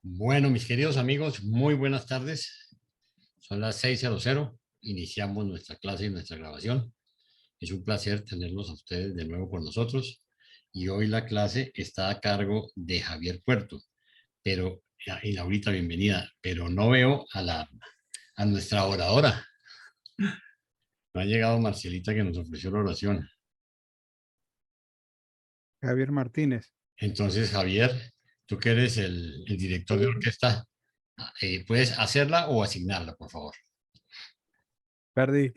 Bueno, mis queridos amigos, muy buenas tardes. Son las 6:00. Iniciamos nuestra clase y nuestra grabación. Es un placer tenerlos a ustedes de nuevo con nosotros. Y hoy la clase está a cargo de Javier Puerto. Pero, y Laurita, bienvenida. Pero no veo a nuestra oradora. No ha llegado Marcelita que nos ofreció la oración. Javier Martínez. Entonces, Javier, tú que eres el director de orquesta, ¿puedes hacerla o asignarla, por favor? Perdí.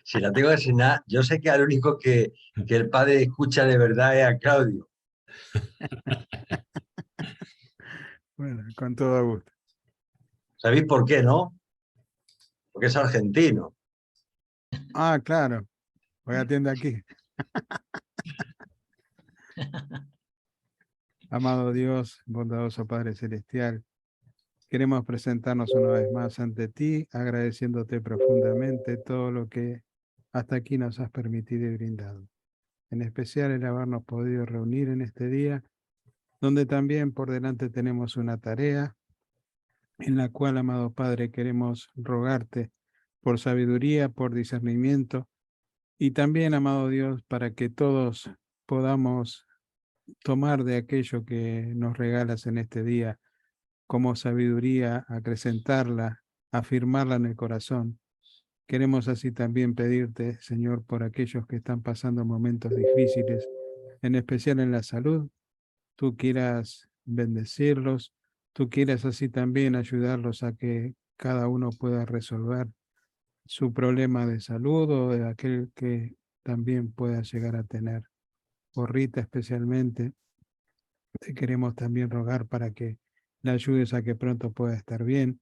Si la tengo que asignar, yo sé que al único que el padre escucha de verdad es a Claudio. Bueno, con todo gusto. ¿Sabéis por qué, no? Porque es argentino. Ah, claro. Hoy atiende aquí. Amado Dios, bondadoso Padre Celestial, queremos presentarnos una vez más ante ti, agradeciéndote profundamente todo lo que hasta aquí nos has permitido y brindado. En especial el habernos podido reunir en este día, donde también por delante tenemos una tarea en la cual, amado Padre, queremos rogarte por sabiduría, por discernimiento y también, amado Dios, para que todos podamos tomar de aquello que nos regalas en este día como sabiduría, acrecentarla, afirmarla en el corazón. Queremos así también pedirte, Señor, por aquellos que están pasando momentos difíciles, en especial en la salud, tú quieras bendecirlos, tú quieras así también ayudarlos a que cada uno pueda resolver su problema de salud o de aquel que también pueda llegar a tener. Por Rita especialmente, te queremos también rogar para que la ayudes a que pronto pueda estar bien.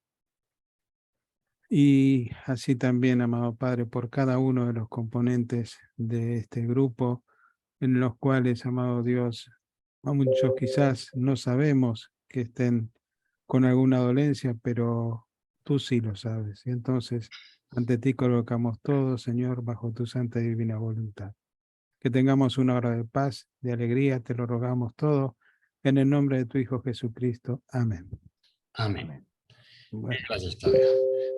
Y así también, amado Padre, por cada uno de los componentes de este grupo, en los cuales, amado Dios, a muchos quizás no sabemos que estén con alguna dolencia, pero tú sí lo sabes. Y entonces, ante ti colocamos todo, Señor, bajo tu santa y divina voluntad. Que tengamos una hora de paz, de alegría, te lo rogamos todo, en el nombre de tu Hijo Jesucristo. Amén. Amén. Bueno, Gracias, Claudia.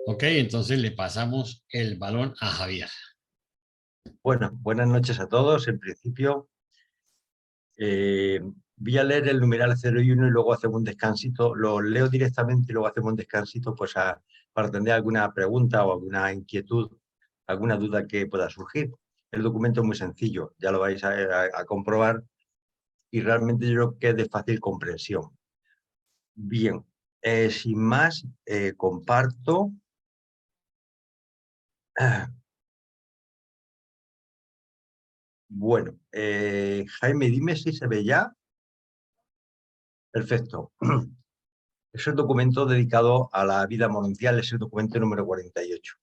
Ok, entonces le pasamos el balón a Javier. Bueno, buenas noches a todos. En principio, voy a leer el numeral 0 y 1 y luego hacemos un descansito. Lo leo directamente y luego hacemos un descansito pues para atender alguna pregunta o alguna inquietud, alguna duda que pueda surgir. El documento es muy sencillo, ya lo vais a comprobar y realmente yo creo que es de fácil comprensión. Bien, sin más, comparto. Bueno, Jaime, dime si se ve ya. Perfecto. Es el documento dedicado a la vida monuncial, es el documento número 48.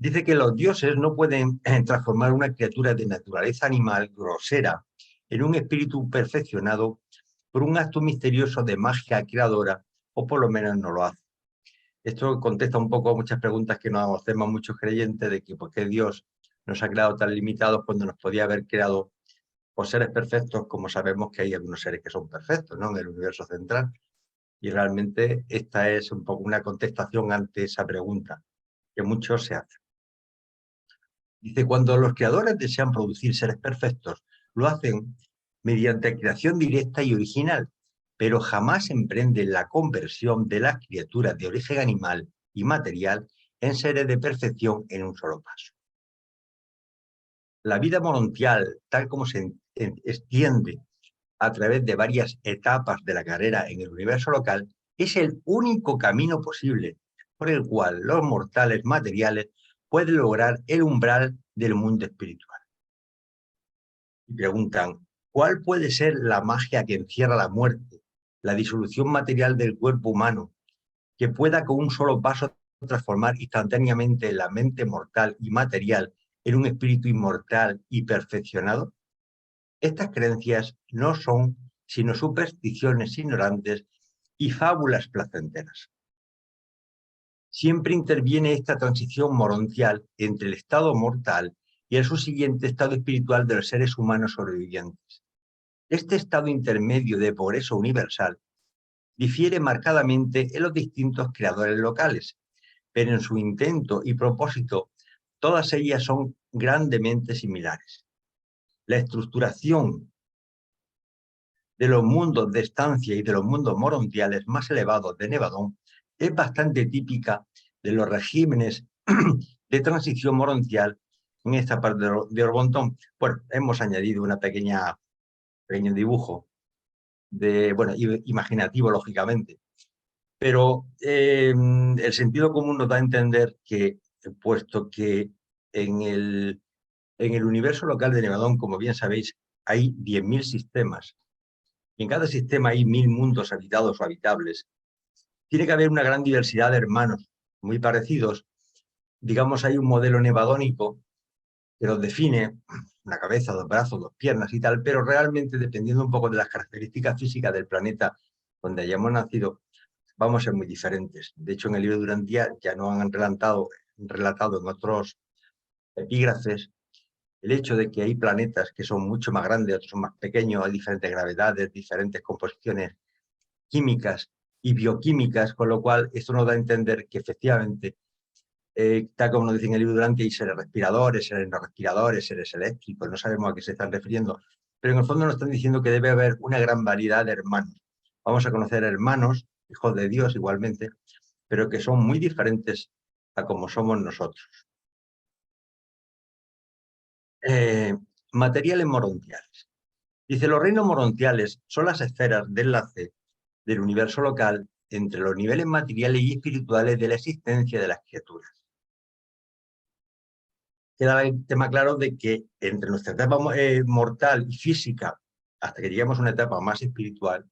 Dice que los dioses no pueden transformar una criatura de naturaleza animal grosera en un espíritu perfeccionado por un acto misterioso de magia creadora, o por lo menos no lo hace. Esto contesta un poco a muchas preguntas que nos hacemos muchos creyentes de que por qué Dios nos ha creado tan limitados cuando nos podía haber creado por seres perfectos, como sabemos que hay algunos seres que son perfectos, ¿no?, en el universo central. Y realmente esta es un poco una contestación ante esa pregunta que muchos se hacen. Dice, cuando los creadores desean producir seres perfectos, lo hacen mediante creación directa y original, pero jamás emprenden la conversión de las criaturas de origen animal y material en seres de perfección en un solo paso. La vida monuncial, tal como se extiende a través de varias etapas de la carrera en el universo local, es el único camino posible por el cual los mortales materiales pueden lograr el umbral del mundo espiritual. Y preguntan, ¿cuál puede ser la magia que encierra la muerte, la disolución material del cuerpo humano, que pueda con un solo paso transformar instantáneamente la mente mortal y material en un espíritu inmortal y perfeccionado? Estas creencias no son sino supersticiones ignorantes y fábulas placenteras. Siempre interviene esta transición monuncial entre el estado mortal y el subsiguiente estado espiritual de los seres humanos sobrevivientes. Este estado intermedio de progreso universal difiere marcadamente en los distintos creadores locales, pero en su intento y propósito todas ellas son grandemente similares. La estructuración de los mundos de estancia y de los mundos morontiales más elevados de Nevadón es bastante típica de los regímenes de transición morontial en esta parte de Orbontón. Bueno, hemos añadido una pequeño dibujo imaginativo, lógicamente, pero el sentido común nos da a entender que, puesto que en el universo local de Nevadón, como bien sabéis, hay 10.000 sistemas, y en cada sistema hay 1.000 mundos habitados o habitables, tiene que haber una gran diversidad de hermanos muy parecidos. Digamos, hay un modelo nevadónico que los define, una cabeza, 2 brazos, 2 piernas y tal, pero realmente, dependiendo un poco de las características físicas del planeta donde hayamos nacido, vamos a ser muy diferentes. De hecho, en el libro de Durandía ya nos han relatado en otros epígrafes el hecho de que hay planetas que son mucho más grandes, otros son más pequeños, hay diferentes gravedades, diferentes composiciones químicas y bioquímicas, con lo cual esto nos da a entender que efectivamente, tal como nos dice en el libro Durandía, hay seres respiradores, seres no respiradores, seres eléctricos, no sabemos a qué se están refiriendo, pero en el fondo nos están diciendo que debe haber una gran variedad de hermanos. Vamos a conocer hermanos, hijos de Dios igualmente, pero que son muy diferentes a como somos nosotros. Materiales morontiales. Dice, los reinos morontiales son las esferas de enlace del universo local entre los niveles materiales y espirituales de la existencia de las criaturas. Queda el tema claro de que entre nuestra etapa mortal y física, hasta que lleguemos a una etapa más espiritual,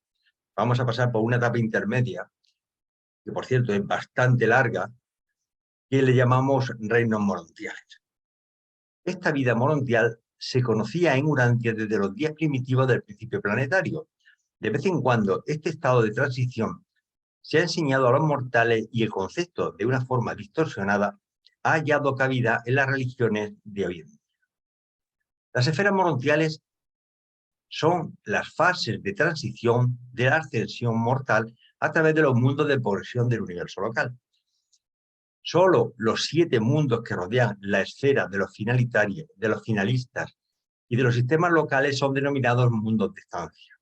vamos a pasar por una etapa intermedia, que por cierto es bastante larga, que le llamamos reinos morontiales. Esta vida morontial se conocía en Urantia desde los días primitivos del principio planetario. De vez en cuando, este estado de transición se ha enseñado a los mortales y el concepto, de una forma distorsionada, ha hallado cabida en las religiones de hoy en día. Las esferas morontiales son las fases de transición de la ascensión mortal a través de los mundos de progresión del universo local. Solo los 7 mundos que rodean la esfera de los finalistas y de los sistemas locales son denominados mundos de estancia.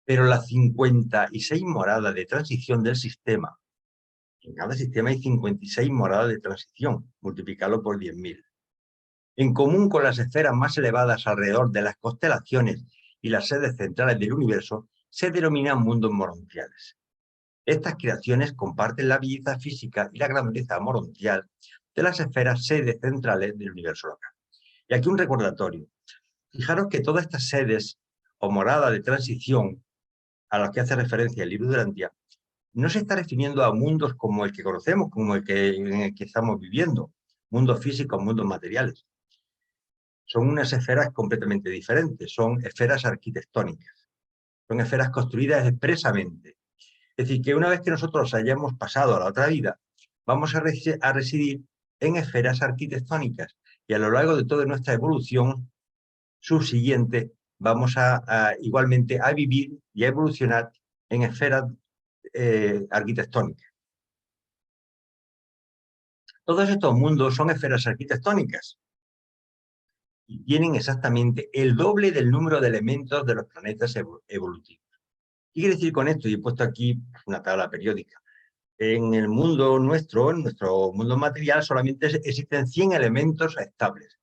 Pero las 56 moradas de transición del sistema, en cada sistema hay 56 moradas de transición, multiplicarlo por 10.000. En común con las esferas más elevadas alrededor de las constelaciones y las sedes centrales del universo, se denominan mundos morontiales. Estas creaciones comparten la belleza física y la grandeza morontial de las esferas sedes centrales del universo local. Y aquí un recordatorio. Fijaros que todas estas sedes o moradas de transición a las que hace referencia el libro de Durandía no se está refiriendo a mundos como el que conocemos, como en el que estamos viviendo, mundos físicos, mundos materiales. Son unas esferas completamente diferentes, son esferas arquitectónicas, son esferas construidas expresamente. Es decir, que una vez que nosotros hayamos pasado a la otra vida, vamos a residir en esferas arquitectónicas y a lo largo de toda nuestra evolución subsiguiente vamos igualmente a vivir y a evolucionar en esferas arquitectónicas. Todos estos mundos son esferas arquitectónicas y tienen exactamente el doble del número de elementos de los planetas evolutivos. ¿Qué quiere decir con esto? Y he puesto aquí una tabla periódica. En el mundo nuestro, en nuestro mundo material, solamente existen 100 elementos estables.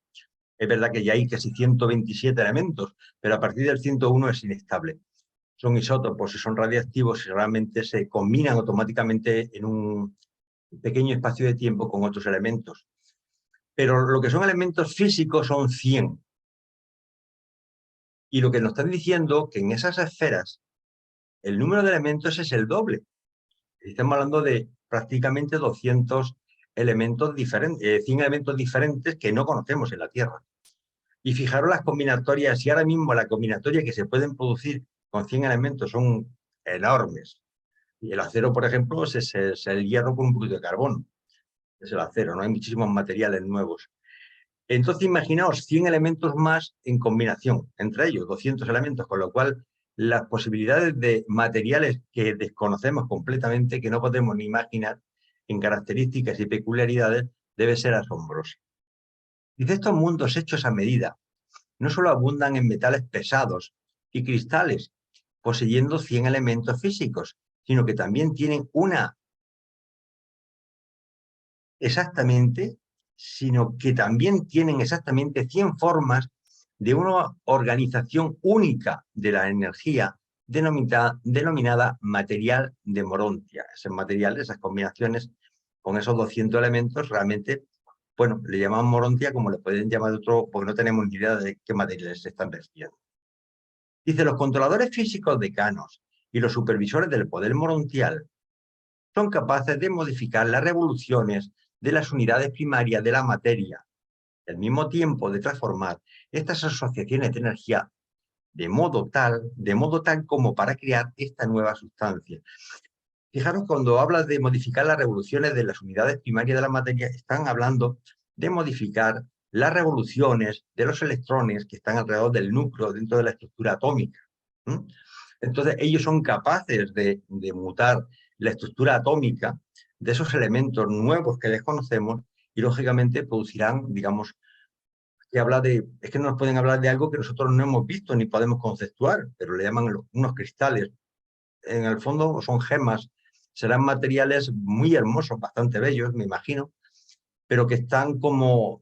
Es verdad que ya hay casi 127 elementos, pero a partir del 101 es inestable. Son isótopos y son radiactivos y realmente se combinan automáticamente en un pequeño espacio de tiempo con otros elementos. Pero lo que son elementos físicos son 100. Y lo que nos están diciendo que en esas esferas el número de elementos es el doble. Estamos hablando de prácticamente 200 elementos diferentes, 100 elementos diferentes que no conocemos en la Tierra. Y fijaros las combinatorias, y ahora mismo la combinatoria que se pueden producir con 100 elementos son enormes. Y el acero, por ejemplo, es el hierro con un poquito de carbono. Es el acero, no hay muchísimos materiales nuevos. Entonces imaginaos 100 elementos más en combinación, entre ellos 200 elementos, con lo cual las posibilidades de materiales que desconocemos completamente, que no podemos ni imaginar en características y peculiaridades, debe ser asombrosa. Dice, estos mundos hechos a medida no solo abundan en metales pesados y cristales, poseyendo 100 elementos físicos, sino que también tienen exactamente 100 formas de una organización única de la energía denominada material de Morontia. Esos materiales, esas combinaciones con esos 200 elementos, realmente, bueno, le llaman Morontia como le pueden llamar otro, porque no tenemos ni idea de qué materiales se están refiriendo. Dice, los controladores físicos decanos y los supervisores del poder morontial son capaces de modificar las revoluciones de las unidades primarias de la materia, y al mismo tiempo de transformar estas asociaciones de energía de modo tal como para crear esta nueva sustancia. Fijaros, cuando habla de modificar las revoluciones de las unidades primarias de la materia, están hablando de modificar las revoluciones de los electrones que están alrededor del núcleo dentro de la estructura atómica. Entonces, ellos son capaces de mutar la estructura atómica de esos elementos nuevos que desconocemos y, lógicamente, producirán, digamos, es que no nos pueden hablar de algo que nosotros no hemos visto ni podemos conceptuar, pero le llaman unos cristales. En el fondo son gemas, serán materiales muy hermosos, bastante bellos, me imagino, pero que están como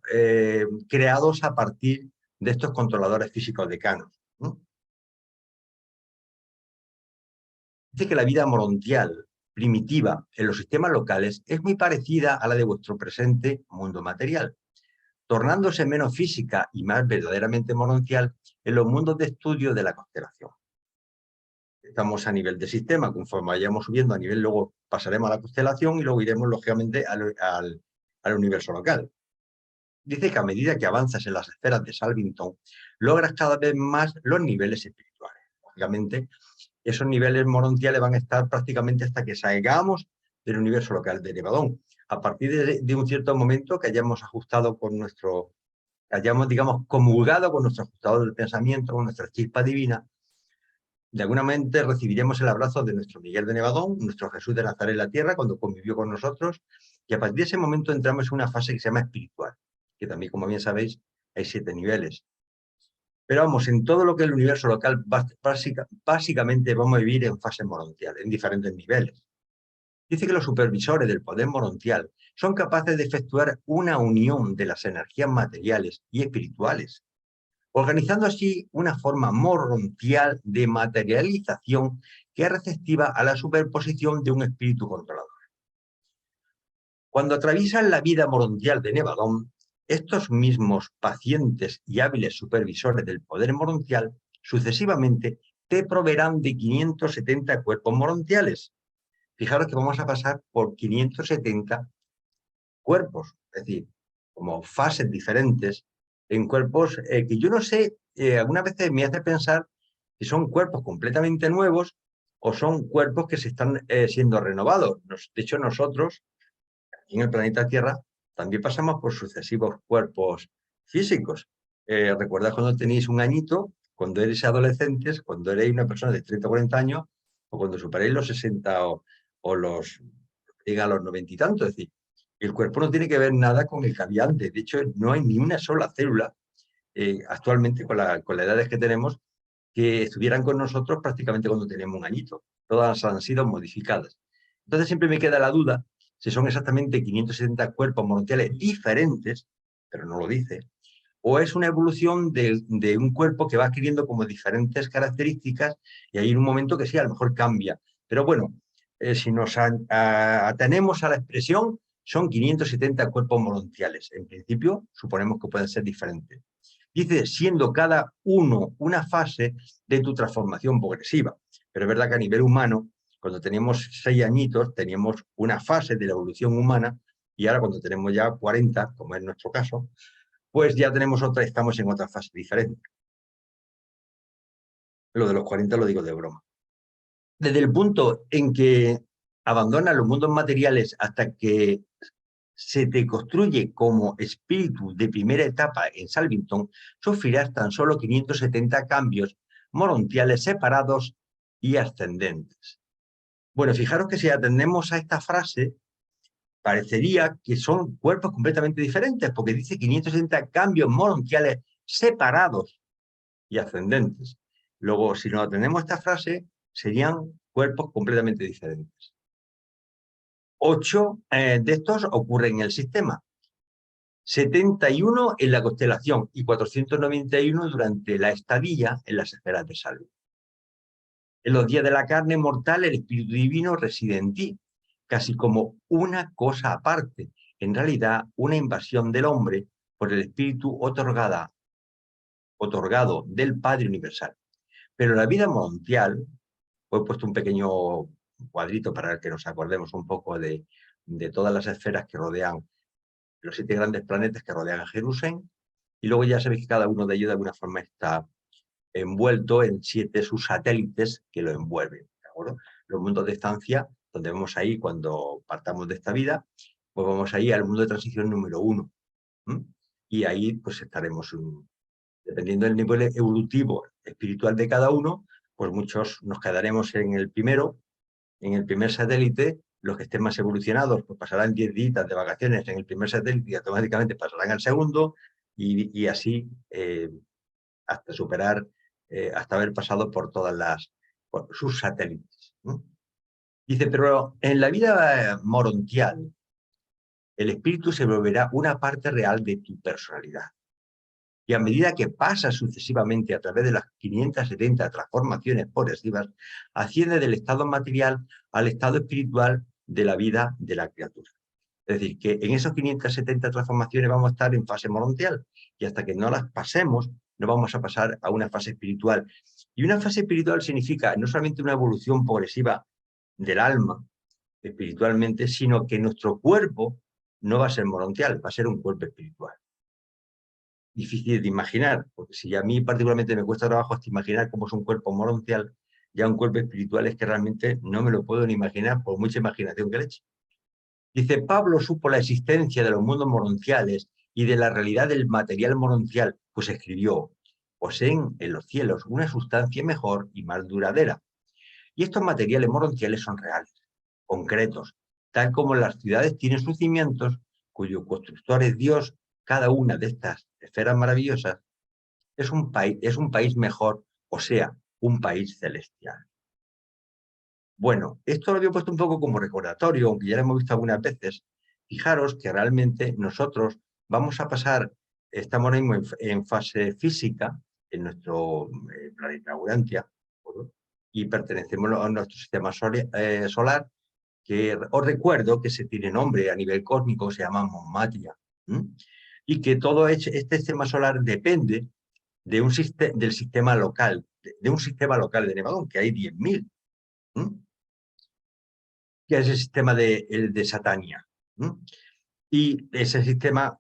creados a partir de estos controladores físicos decanos. Dice que la vida morontial primitiva en los sistemas locales es muy parecida a la de vuestro presente mundo material, tornándose menos física y más verdaderamente morontial en los mundos de estudio de la constelación. Estamos a nivel de sistema, conforme vayamos subiendo a nivel, luego pasaremos a la constelación y luego iremos, lógicamente, al universo local. Dice que a medida que avanzas en las esferas de Salvington, logras cada vez más los niveles espirituales. Lógicamente, esos niveles morontiales van a estar prácticamente hasta que salgamos del universo local de Nevadón. A partir de un cierto momento que hayamos ajustado con hayamos, digamos, comulgado con nuestro ajustador del pensamiento, con nuestra chispa divina, de alguna manera recibiremos el abrazo de nuestro Miguel de Nevadón, nuestro Jesús de Nazaret en la tierra, cuando convivió con nosotros, y a partir de ese momento entramos en una fase que se llama espiritual, que también, como bien sabéis, hay 7 niveles. Pero vamos, en todo lo que es el universo local, básicamente vamos a vivir en fase morontial, en diferentes niveles. Dice que los supervisores del poder morontial son capaces de efectuar una unión de las energías materiales y espirituales, organizando así una forma morontial de materialización que es receptiva a la superposición de un espíritu controlador. Cuando atraviesan la vida morontial de Nevadón, estos mismos pacientes y hábiles supervisores del poder morontial sucesivamente te proveerán de 570 cuerpos morontiales. Fijaros que vamos a pasar por 570 cuerpos, es decir, como fases diferentes en cuerpos que yo no sé, algunas veces me hace pensar si son cuerpos completamente nuevos o son cuerpos que se están siendo renovados. De hecho, nosotros, en el planeta Tierra, también pasamos por sucesivos cuerpos físicos. Recordad cuando tenéis un añito, cuando eres adolescentes, cuando eres una persona de 30 o 40 años, o cuando superéis los 60 o los llega a los 90 y tanto. Es decir, el cuerpo no tiene que ver nada con el que había antes. De hecho, no hay ni una sola célula actualmente con las edades que tenemos que estuvieran con nosotros prácticamente cuando teníamos un añito. Todas han sido modificadas. Entonces siempre me queda la duda si son exactamente 570 cuerpos morontiales diferentes, pero no lo dice, o es una evolución de un cuerpo que va adquiriendo como diferentes características y hay un momento que sí, a lo mejor cambia. Pero bueno, si nos atenemos a la expresión, son 570 cuerpos morontiales. En principio, suponemos que pueden ser diferentes. Dice, siendo cada uno una fase de tu transformación progresiva. Pero es verdad que a nivel humano, cuando teníamos 6 añitos, teníamos una fase de la evolución humana y ahora cuando tenemos ya 40, como es nuestro caso, pues ya tenemos estamos en otra fase diferente. Lo de los 40 lo digo de broma. Desde el punto en que abandonan los mundos materiales hasta que se te construye como espíritu de primera etapa en Salvington, sufrirás tan solo 570 cambios morontiales separados y ascendentes. Bueno, fijaros que si atendemos a esta frase, parecería que son cuerpos completamente diferentes, porque dice 570 cambios morontiales separados y ascendentes. Luego, si nos atendemos a esta frase, serían cuerpos completamente diferentes. 8 de estos ocurren en el sistema, 71 en la constelación y 491 durante la estadía en las esferas de salud. En los días de la carne mortal, el espíritu divino reside en ti, casi como una cosa aparte, en realidad una invasión del hombre por el espíritu otorgado del Padre Universal. Pero la vida morontial, he puesto un pequeño cuadrito para que nos acordemos un poco de todas las esferas que rodean los 7 grandes planetas que rodean a Jerusalén, y luego ya sabéis que cada uno de ellos de alguna forma está envuelto en 7 subsatélites que lo envuelven, ¿de acuerdo? Los mundos de estancia, donde vamos ahí cuando partamos de esta vida, pues vamos ahí al mundo de transición número 1. Y ahí pues estaremos, dependiendo del nivel evolutivo espiritual de cada uno, pues muchos nos quedaremos en el primero, en el primer satélite. Los que estén más evolucionados pues pasarán 10 días de vacaciones en el primer satélite y automáticamente pasarán al segundo, y así hasta superar, hasta haber pasado por todas sus satélites. Dice, pero en la vida morontial, el espíritu se volverá una parte real de tu personalidad. Y a medida que pasa sucesivamente a través de las 570 transformaciones progresivas, asciende del estado material al estado espiritual de la vida de la criatura. Es decir, que en esas 570 transformaciones vamos a estar en fase morontial, y hasta que no las pasemos, no vamos a pasar a una fase espiritual. Y una fase espiritual significa no solamente una evolución progresiva del alma espiritualmente, sino que nuestro cuerpo no va a ser morontial, va a ser un cuerpo espiritual. Difícil de imaginar, porque si a mí particularmente me cuesta trabajo hasta imaginar cómo es un cuerpo morontial, ya un cuerpo espiritual es que realmente no me lo puedo ni imaginar por mucha imaginación que le eche. Dice, Pablo supo la existencia de los mundos morontiales y de la realidad del material morontial, pues escribió, poseen en los cielos una sustancia mejor y más duradera. Y estos materiales morontiales son reales, concretos, tal como las ciudades tienen sus cimientos, cuyo constructor es Dios. Cada una de estas esferas maravillosas es un país mejor, o sea, un país celestial. Bueno, esto lo había puesto un poco como recordatorio, aunque ya lo hemos visto algunas veces. Fijaros que realmente nosotros vamos a pasar, estamos ahora mismo en fase física, en nuestro planeta Urantia, ¿no? Y pertenecemos a nuestro sistema solar, que os recuerdo que se tiene nombre a nivel cósmico, se llama Monmatia, y que todo este sistema solar depende de del sistema local, de un sistema local de Nevadón, que hay 10.000, que es el sistema de Satania. Y ese sistema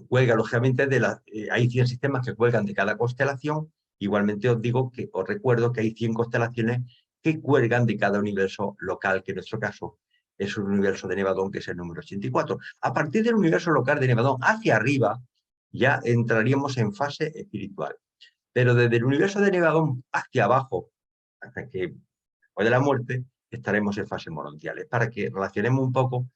cuelga, lógicamente, hay 100 sistemas que cuelgan de cada constelación. Igualmente os digo que os recuerdo que hay 100 constelaciones que cuelgan de cada universo local, que en nuestro caso es un universo de Nevadón, que es el número 84. A partir del universo local de Nevadón hacia arriba, ya entraríamos en fase espiritual. Pero desde el universo de Nevadón hacia abajo, hasta que después de la muerte, estaremos en fases morontiales, para que relacionemos un poco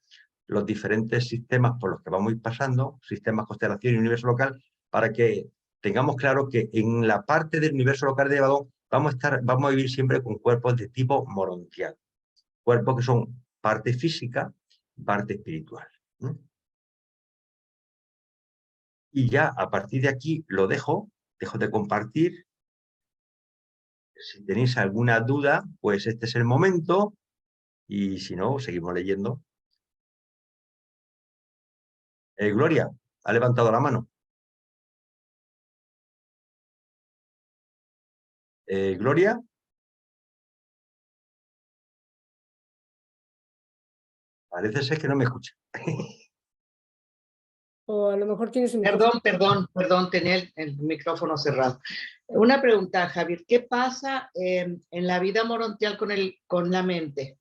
los diferentes sistemas por los que vamos a ir pasando, sistemas, constelación y universo local, para que tengamos claro que en la parte del universo local de Nevadón vamos a vivir siempre con cuerpos de tipo morontial, cuerpos que son parte física y parte espiritual. Y ya a partir de aquí lo dejo de compartir. Si tenéis alguna duda, pues este es el momento, y si no, seguimos leyendo. Gloria, ha levantado la mano. Gloria. Parece ser que no me escucha. O a lo mejor tienes un Perdón, tenía el micrófono cerrado. Una pregunta, Javier, ¿qué pasa en la vida morontial con la mente?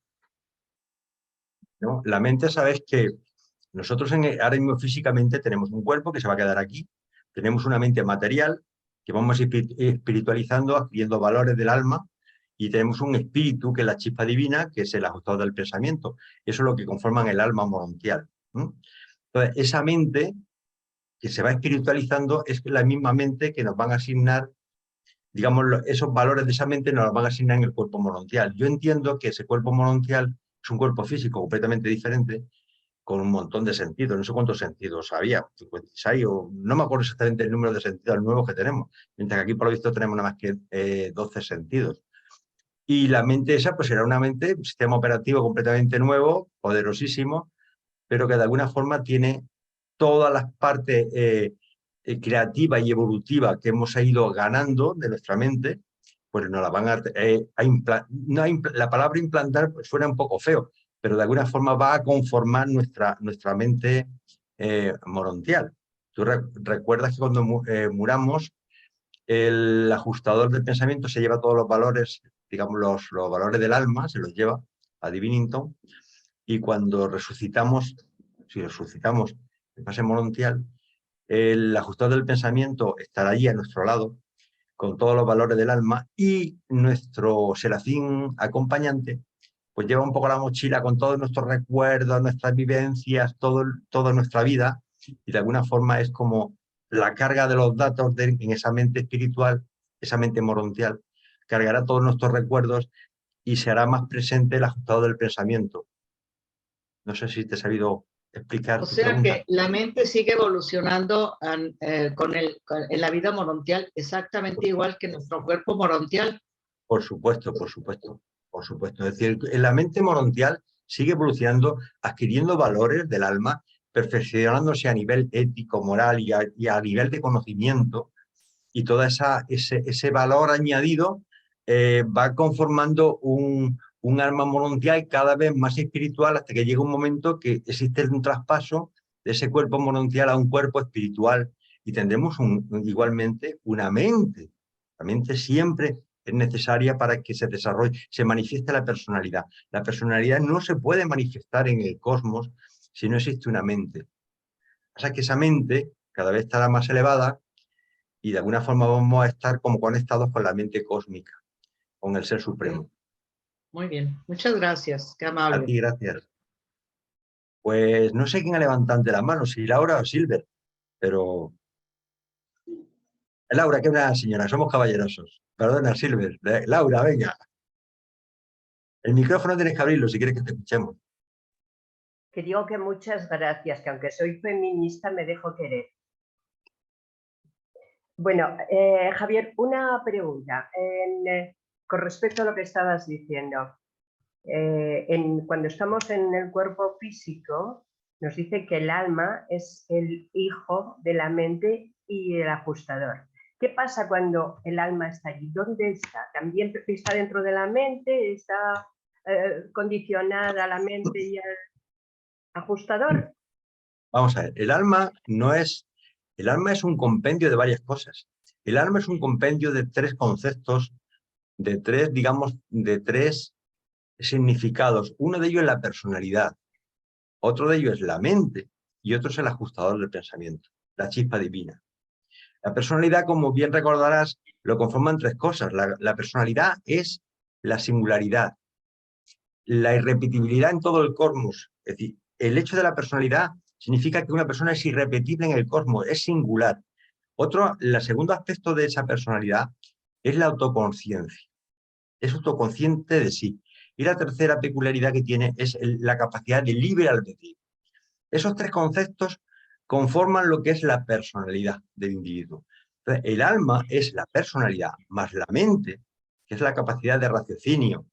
¿No? La mente, sabes que Nosotros ahora mismo físicamente tenemos un cuerpo que se va a quedar aquí, tenemos una mente material que vamos espiritualizando, adquiriendo valores del alma, y tenemos un espíritu que es la chispa divina, que es el ajustado del pensamiento. Eso es lo que conforman el alma morontial. Entonces, esa mente que se va espiritualizando es la misma mente que nos van a asignar, digamos, esos valores de esa mente nos los van a asignar en el cuerpo morontial. Yo entiendo que ese cuerpo morontial es un cuerpo físico completamente diferente, con un montón de sentidos, no sé cuántos sentidos había, 56 o no me acuerdo exactamente el número de sentidos nuevos que tenemos, mientras que aquí por lo visto tenemos nada más que 12 sentidos. Y la mente esa pues era una mente, un sistema operativo completamente nuevo, poderosísimo, pero que de alguna forma tiene todas las partes creativas y evolutivas que hemos ido ganando de nuestra mente, pues nos la van a implantar. La palabra implantar pues, suena un poco feo, pero de alguna forma va a conformar nuestra mente morontial. Tú recuerdas que cuando muramos, el ajustador del pensamiento se lleva todos los valores, digamos, los valores del alma, se los lleva a Divinington, y cuando resucitamos, si resucitamos en fase morontial, el ajustador del pensamiento estará allí a nuestro lado, con todos los valores del alma, y nuestro serafín acompañante pues lleva un poco la mochila con todos nuestros recuerdos, nuestras vivencias, toda nuestra vida, y de alguna forma es como la carga de los datos en esa mente espiritual, esa mente morontial, cargará todos nuestros recuerdos y se hará más presente el ajustado del pensamiento. No sé si te he sabido explicar O tu sea pregunta. que la mente sigue evolucionando en la vida morontial exactamente igual que nuestro cuerpo morontial. Por supuesto, por supuesto, por supuesto. Es decir, la mente morontial sigue evolucionando, adquiriendo valores del alma, perfeccionándose a nivel ético, moral y a nivel de conocimiento, y todo ese valor añadido va conformando un alma morontial cada vez más espiritual, hasta que llega un momento que existe un traspaso de ese cuerpo morontial a un cuerpo espiritual, y tendremos igualmente una mente. La mente siempre es necesaria para que se desarrolle, se manifieste la personalidad. La personalidad no se puede manifestar en el cosmos si no existe una mente. O sea que esa mente cada vez estará más elevada, y de alguna forma vamos a estar como conectados con la mente cósmica, con el Ser Supremo. Muy bien, muchas gracias, qué A amable. ti, gracias. Pues no sé quién ha levantado la mano, si Laura o Silver, pero... Laura, que es una señora, somos caballerosos. Perdona, Silver. Laura, venga. El micrófono tienes que abrirlo si quieres que te escuchemos. Que digo que muchas gracias, que aunque soy feminista me dejo querer. Bueno, Javier, una pregunta con respecto a lo que estabas diciendo. Cuando estamos en el cuerpo físico, nos dice que el alma es el hijo de la mente y el ajustador. ¿Qué pasa cuando el alma está allí? ¿Dónde está? ¿También está dentro de la mente? ¿Está condicionada la mente y el ajustador? Vamos a ver, el alma es un compendio de varias cosas. El alma es un compendio de tres conceptos, de tres significados. Uno de ellos es la personalidad, otro de ellos es la mente, y otro es el ajustador del pensamiento, la chispa divina. La personalidad, como bien recordarás, lo conforman tres cosas. La personalidad es la singularidad, la irrepetibilidad en todo el cosmos. Es decir, el hecho de la personalidad significa que una persona es irrepetible en el cosmos, es singular. El segundo aspecto de esa personalidad es la autoconciencia. Es autoconsciente de sí. Y la tercera peculiaridad que tiene es la capacidad de libre albedrío. Esos tres conceptos conforman lo que es la personalidad del individuo. Entonces, el alma es la personalidad más la mente, que es la capacidad de raciocinio,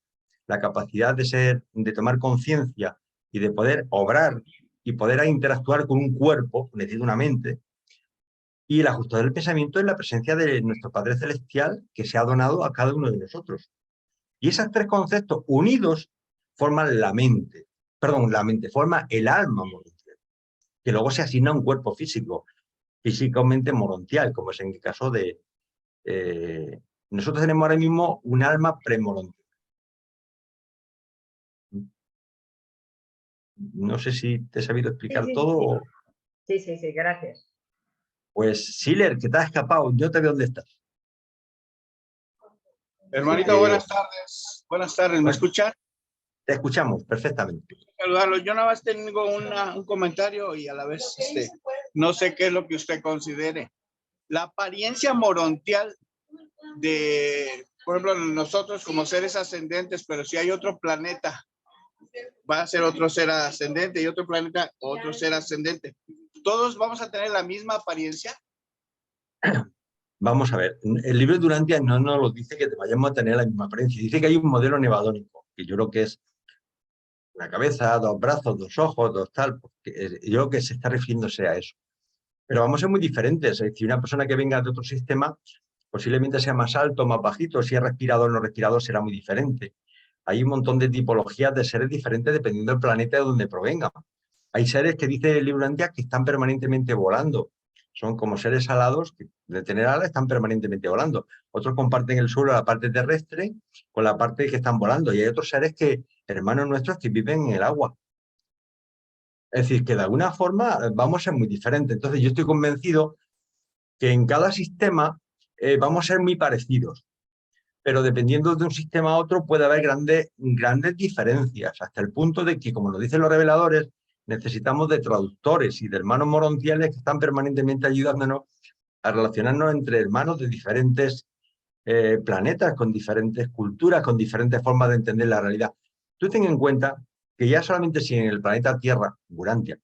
la capacidad de tomar conciencia y de poder obrar y poder interactuar con un cuerpo, necesita una mente. Y el ajustador del pensamiento es la presencia de nuestro Padre Celestial, que se ha donado a cada uno de nosotros. Y esos tres conceptos unidos forman la mente, forma el alma morontial, que luego se asigna a un cuerpo físicamente morontial, como es en el caso de... nosotros tenemos ahora mismo un alma premorontial. No sé si te he sabido explicar Sí, sí, todo. sí. o- Sí, sí, sí, gracias. Pues, Siler, que te has escapado, yo te veo dónde estás. Hermanito, buenas tardes. Buenas tardes, ¿me escuchan? Te escuchamos perfectamente. Saludarlos. Yo nada más tengo un comentario y a la vez no sé qué es lo que usted considere. La apariencia morontial de, por ejemplo, nosotros como seres ascendentes, pero si hay otro planeta, va a ser otro ser ascendente y otro planeta, otro ser ascendente. ¿Todos vamos a tener la misma apariencia? Vamos a ver, el libro de Durantia no nos lo dice que vayamos a tener la misma apariencia. Dice que hay un modelo nevadónico, que yo creo que es una cabeza, dos brazos, dos ojos, dos tal. Yo creo que se está refiriéndose a eso. Pero vamos a ser muy diferentes. Es decir, una persona que venga de otro sistema posiblemente sea más alto, más bajito. Si es respirador o no respirador será muy diferente. Hay un montón de tipologías de seres diferentes dependiendo del planeta de donde provengan. Hay seres que dice el libro Durantia que están permanentemente volando. Son como seres alados que de tener alas están permanentemente volando. Otros comparten el suelo, la parte terrestre, con la parte que están volando. Y hay otros seres que, hermanos nuestros, que viven en el agua. Es decir, que de alguna forma vamos a ser muy diferentes. Entonces yo estoy convencido que en cada sistema vamos a ser muy parecidos. Pero dependiendo de un sistema a otro puede haber grandes diferencias, hasta el punto de que, como nos dicen los reveladores, necesitamos de traductores y de hermanos morontiales que están permanentemente ayudándonos a relacionarnos entre hermanos de diferentes planetas, con diferentes culturas, con diferentes formas de entender la realidad. Tú ten en cuenta que ya solamente si en el planeta Tierra, Durantia,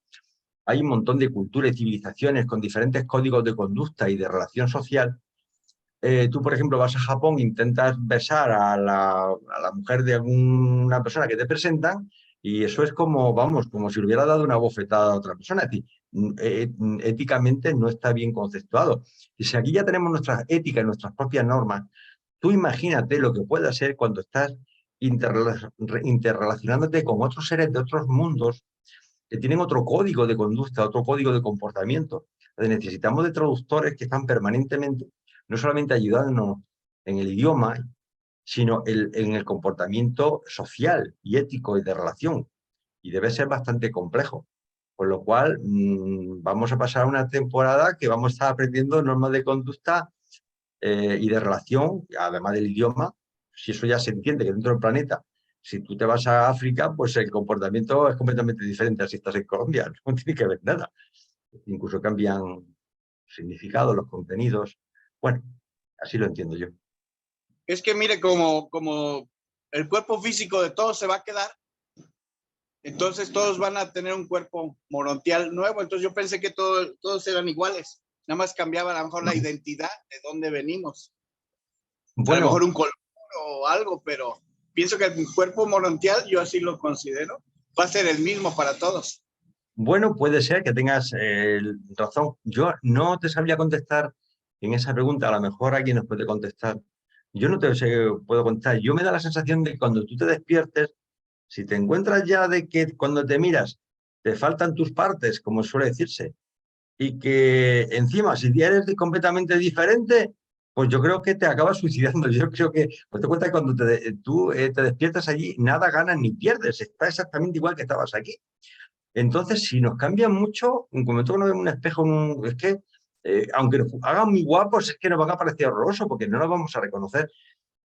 hay un montón de culturas y civilizaciones con diferentes códigos de conducta y de relación social. Tú, por ejemplo, vas a Japón, intentas besar a la mujer de alguna persona que te presentan y eso es como, vamos, como si le hubiera dado una bofetada a otra persona. Es decir, éticamente no está bien conceptuado. Y si aquí ya tenemos nuestras éticas y nuestras propias normas, tú imagínate lo que puede ser cuando estás interrelacionándote con otros seres de otros mundos que tienen otro código de conducta, otro código de comportamiento. Entonces, necesitamos de traductores que están permanentemente, no solamente ayudándonos en el idioma, sino en el comportamiento social y ético y de relación. Y debe ser bastante complejo. Con lo cual, vamos a pasar una temporada que vamos a estar aprendiendo normas de conducta y de relación, además del idioma. Si eso ya se entiende que dentro del planeta, si tú te vas a África, pues el comportamiento es completamente diferente a si estás en Colombia, no tiene que ver nada. Incluso cambian significados, los contenidos. Bueno, así lo entiendo yo. Es que mire, como el cuerpo físico de todos se va a quedar, entonces todos van a tener un cuerpo morontial nuevo. Entonces yo pensé que todos eran iguales. Nada más cambiaba a lo mejor la identidad de dónde venimos. A lo mejor un color o algo, pero pienso que el cuerpo morontial, yo así lo considero, va a ser el mismo para todos. Bueno, puede ser que tengas razón. Yo no te sabría contestar en esa pregunta. A lo mejor alguien nos puede contestar. Yo no te puedo contestar. Yo me da la sensación de que cuando tú te despiertes, si te encuentras ya de que cuando te miras te faltan tus partes, como suele decirse, y que encima si eres completamente diferente, pues yo creo que te acabas suicidando. Yo creo que, pues te cuenta que cuando tú te despiertas allí, nada ganas ni pierdes, está exactamente igual que estabas aquí. Entonces, si nos cambian mucho, en un momento que nos vemos un espejo, es que, aunque nos hagan muy guapos, es que nos van a parecer horrorosos porque no nos vamos a reconocer.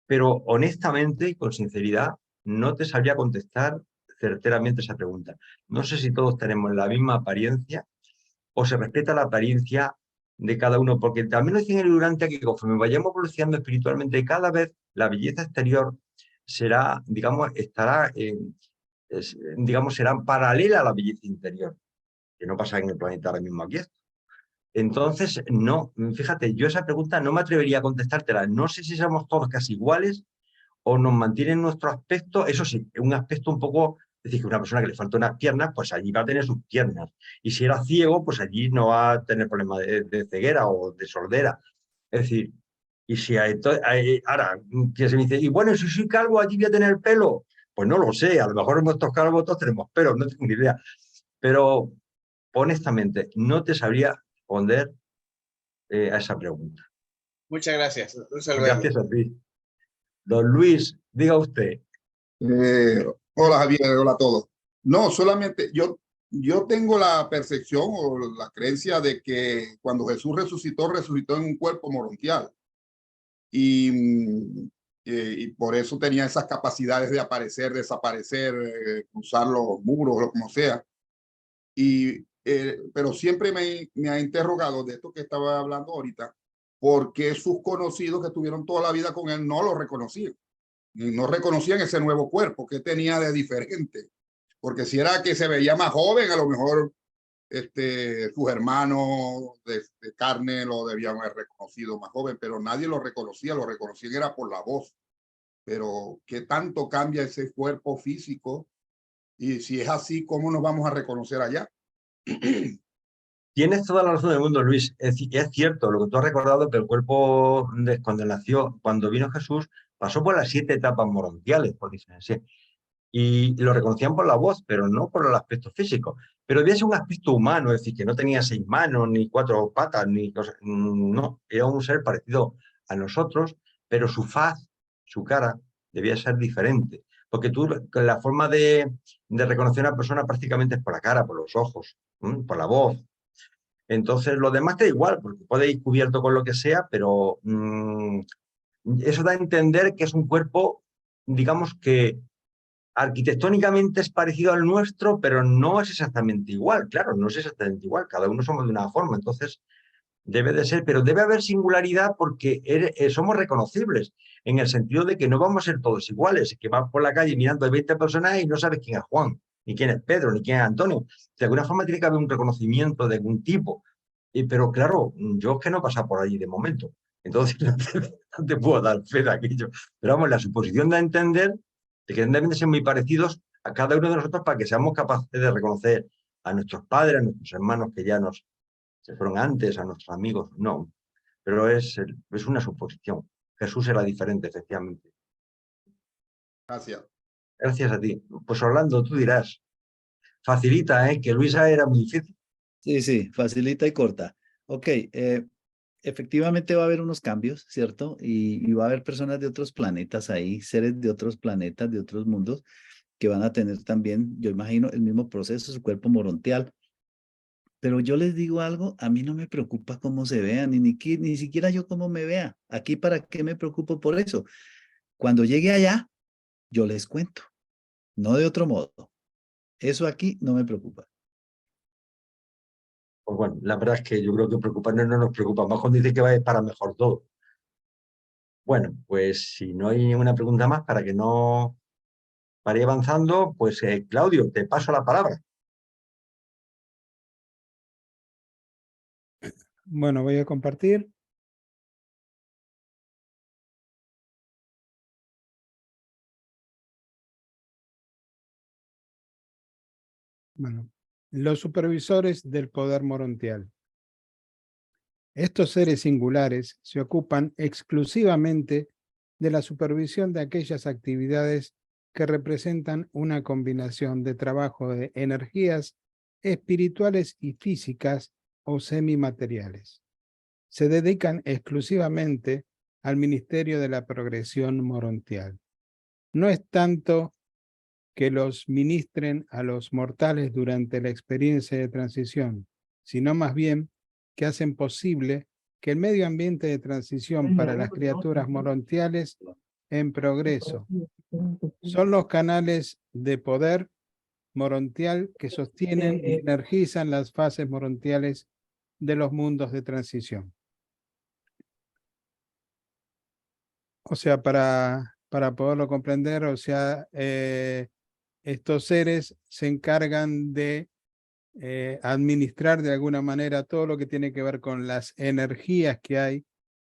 Pero honestamente y con sinceridad, no te sabría contestar certeramente esa pregunta. No sé si todos tenemos la misma apariencia o se respeta la apariencia de cada uno, porque también nos dicen Durantia que conforme vayamos evolucionando espiritualmente, cada vez la belleza exterior será, digamos, digamos, será paralela a la belleza interior, que no pasa en el planeta ahora mismo aquí. Entonces, no, fíjate, yo esa pregunta no me atrevería a contestártela. No sé si somos todos casi iguales o nos mantienen nuestro aspecto, eso sí, un aspecto un poco, es decir, que una persona que le falta unas piernas, pues allí va a tener sus piernas. Y si era ciego, pues allí no va a tener problema de ceguera o de sordera. Es decir, y si ahora, que se me dice, y bueno, si soy calvo, allí voy a tener pelo. Pues no lo sé, a lo mejor nuestros calvos todos tenemos pelo, no tengo ni idea. Pero honestamente, no te sabría responder a esa pregunta. Muchas gracias. Gracias a ti. Don Luis, diga usted. Hola Javier, hola a todos. No, solamente yo tengo la percepción o la creencia de que cuando Jesús resucitó, resucitó en un cuerpo morontial. Y por eso tenía esas capacidades de aparecer, desaparecer, cruzar los muros, o como sea. Pero siempre me ha interrogado de esto que estaba hablando ahorita, por qué sus conocidos que estuvieron toda la vida con él no lo reconocían. No reconocían ese nuevo cuerpo, que tenía de diferente. Porque si era que se veía más joven, a lo mejor sus hermanos de carne lo debían haber reconocido más joven, pero nadie lo reconocían era por la voz. Pero ¿qué tanto cambia ese cuerpo físico? Y si es así, ¿cómo nos vamos a reconocer allá? Tienes toda la razón del mundo, Luis. Es cierto lo que tú has recordado, que el cuerpo, cuando nació, cuando vino Jesús, pasó por las 7 etapas morontiales, por diferencia. Y lo reconocían por la voz, pero no por el aspecto físico. Pero había un aspecto humano, es decir, que no tenía 6 manos, ni 4 patas, ni cosas. No, era un ser parecido a nosotros, pero su faz, su cara, debía ser diferente. Porque tú, la forma de reconocer a una persona prácticamente es por la cara, por los ojos, por la voz. Entonces, lo demás te da igual, porque puede ir cubierto con lo que sea, pero eso da a entender que es un cuerpo, digamos que arquitectónicamente es parecido al nuestro, pero no es exactamente igual. Claro, no es exactamente igual. Cada uno somos de una forma, entonces debe de ser, pero debe haber singularidad porque somos reconocibles, en el sentido de que no vamos a ser todos iguales, que vas por la calle mirando a 20 personas y no sabes quién es Juan, ni quién es Pedro, ni quién es Antonio. De alguna forma tiene que haber un reconocimiento de algún tipo. Pero claro, yo es que no he pasado por allí de momento. Entonces no te puedo dar fe de aquello. Pero vamos, la suposición da a entender de que deben de ser muy parecidos a cada uno de nosotros para que seamos capaces de reconocer a nuestros padres, a nuestros hermanos que ya se fueron antes, a nuestros amigos. No, pero es una suposición. Jesús era diferente, efectivamente. Gracias. Gracias a ti. Pues Orlando, tú dirás, facilita, que Luisa era muy difícil. Sí, sí, facilita y corta. Ok, efectivamente va a haber unos cambios, ¿cierto? Y va a haber personas de otros planetas ahí, seres de otros planetas, de otros mundos, que van a tener también, yo imagino, el mismo proceso, su cuerpo morontial. Pero yo les digo algo, a mí no me preocupa cómo se vean, ni siquiera yo cómo me vea. Aquí, ¿para qué me preocupo por eso? Cuando llegue allá, yo les cuento, no de otro modo. Eso aquí no me preocupa. Pues bueno, la verdad es que yo creo que preocuparnos no nos preocupa. Más cuando dice que va a ir para mejor todo. Bueno, pues si no hay ninguna pregunta más, para ir avanzando, pues Claudio, te paso la palabra. Bueno, voy a compartir. Bueno, los supervisores del poder morontial. Estos seres singulares se ocupan exclusivamente de la supervisión de aquellas actividades que representan una combinación de trabajo de energías espirituales y físicas o semimateriales. Se dedican exclusivamente al ministerio de la progresión morontial. No es tanto que los ministren a los mortales durante la experiencia de transición, sino más bien que hacen posible que el medio ambiente de transición para las criaturas morontiales en progreso son los canales de poder morontial que sostienen y energizan las fases morontiales de los mundos de transición. O sea, para poderlo comprender, o sea, estos seres se encargan de administrar de alguna manera todo lo que tiene que ver con las energías que hay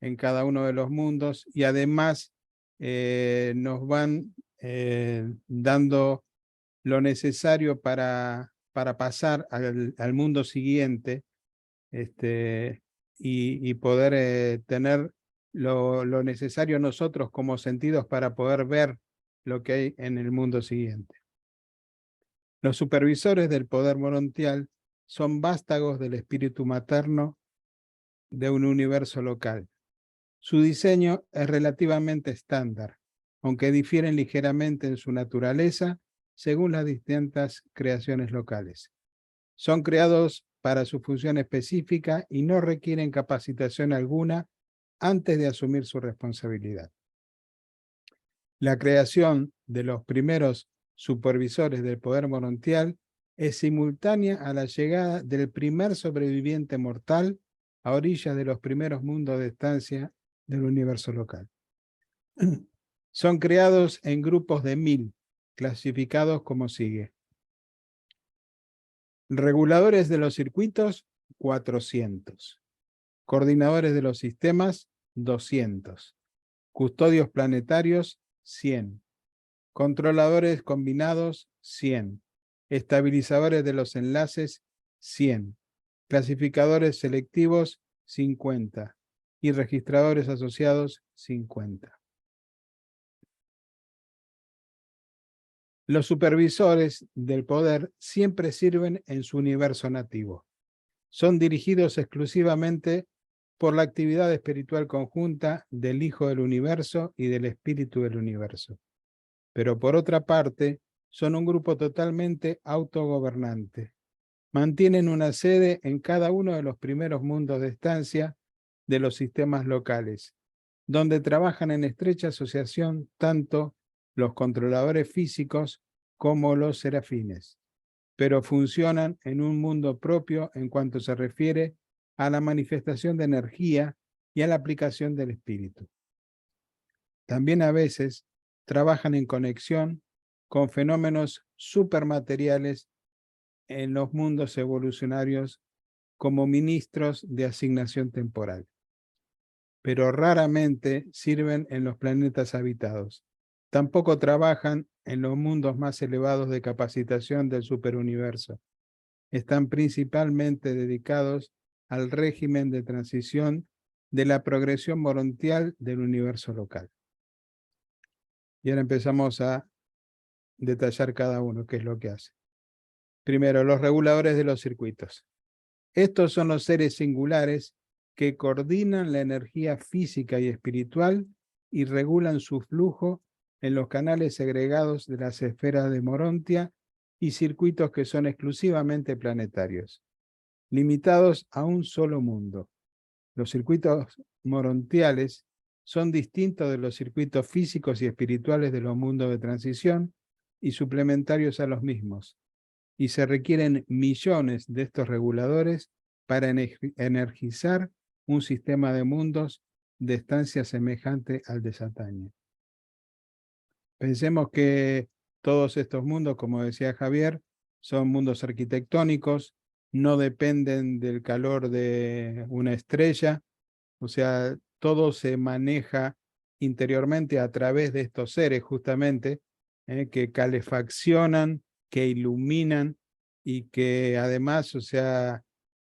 en cada uno de los mundos y además nos van dando lo necesario para pasar al mundo siguiente y poder tener lo necesario nosotros como sentidos para poder ver lo que hay en el mundo siguiente. Los supervisores del poder morontial son vástagos del espíritu materno de un universo local. Su diseño es relativamente estándar, aunque difieren ligeramente en su naturaleza según las distintas creaciones locales. Son creados para su función específica y no requieren capacitación alguna antes de asumir su responsabilidad. La creación de los primeros supervisores del poder morontial es simultánea a la llegada del primer sobreviviente mortal a orillas de los primeros mundos de estancia del universo local. Son creados en grupos de 1000, clasificados como sigue. Reguladores de los circuitos, 400. Coordinadores de los sistemas, 200. Custodios planetarios, 100. Controladores combinados, 100. Estabilizadores de los enlaces, 100. Clasificadores selectivos, 50. Y registradores asociados, 50. Los supervisores del poder siempre sirven en su universo nativo. Son dirigidos exclusivamente por la actividad espiritual conjunta del Hijo del Universo y del Espíritu del Universo. Pero por otra parte, son un grupo totalmente autogobernante. Mantienen una sede en cada uno de los primeros mundos de estancia de los sistemas locales, donde trabajan en estrecha asociación tanto los controladores físicos como los serafines, pero funcionan en un mundo propio en cuanto se refiere a la manifestación de energía y a la aplicación del espíritu. También a veces trabajan en conexión con fenómenos supermateriales en los mundos evolucionarios como ministros de asignación temporal, pero raramente sirven en los planetas habitados. Tampoco trabajan en los mundos más elevados de capacitación del superuniverso. Están principalmente dedicados al régimen de transición de la progresión morontial del universo local. Y ahora empezamos a detallar cada uno, qué es lo que hace. Primero, los reguladores de los circuitos. Estos son los seres singulares que coordinan la energía física y espiritual y regulan su flujo en los canales segregados de las esferas de Morontia y circuitos que son exclusivamente planetarios, limitados a un solo mundo. Los circuitos morontiales son distintos de los circuitos físicos y espirituales de los mundos de transición y suplementarios a los mismos, y se requieren millones de estos reguladores para energizar un sistema de mundos de estancia semejante al de Satania. Pensemos que todos estos mundos, como decía Javier, son mundos arquitectónicos, no dependen del calor de una estrella, o sea, todo se maneja interiormente a través de estos seres justamente, que calefaccionan, que iluminan y que además, o sea,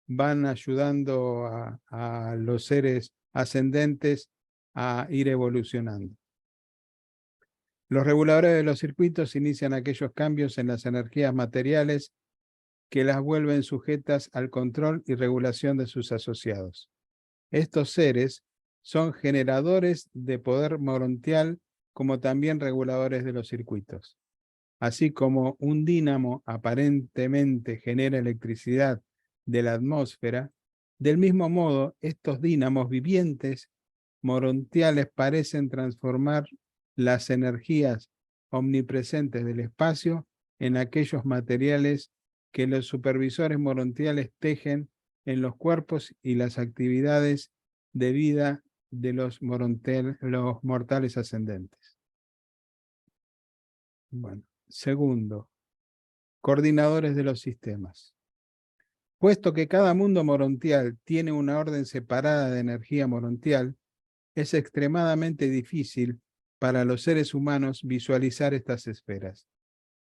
van ayudando a los seres ascendentes a ir evolucionando. Los reguladores de los circuitos inician aquellos cambios en las energías materiales que las vuelven sujetas al control y regulación de sus asociados. Estos seres son generadores de poder morontial como también reguladores de los circuitos. Así como un dínamo aparentemente genera electricidad de la atmósfera, del mismo modo estos dínamos vivientes morontiales parecen transformar las energías omnipresentes del espacio en aquellos materiales que los supervisores morontiales tejen en los cuerpos y las actividades de vida de los mortales ascendentes. Bueno, segundo, coordinadores de los sistemas. Puesto que cada mundo morontial tiene una orden separada de energía morontial, es extremadamente difícil para los seres humanos visualizar estas esferas.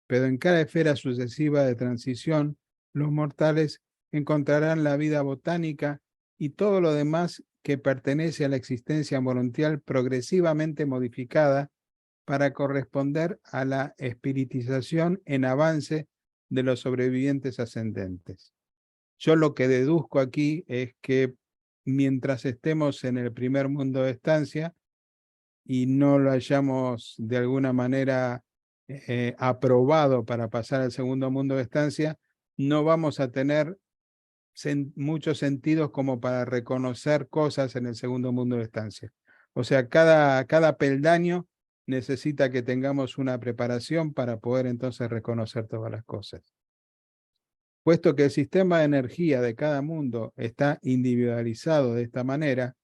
Pero en cada esfera sucesiva de transición, los mortales encontrarán la vida botánica y todo lo demás que pertenece a la existencia morontial progresivamente modificada para corresponder a la espiritización en avance de los sobrevivientes ascendentes. Yo lo que deduzco aquí es que mientras estemos en el primer mundo de estancia y no lo hayamos de alguna manera aprobado para pasar al segundo mundo de estancia, no vamos a tener muchos sentidos como para reconocer cosas en el segundo mundo de estancia. O sea, cada peldaño necesita que tengamos una preparación para poder entonces reconocer todas las cosas. Puesto que el sistema de energía de cada mundo está individualizado de esta manera,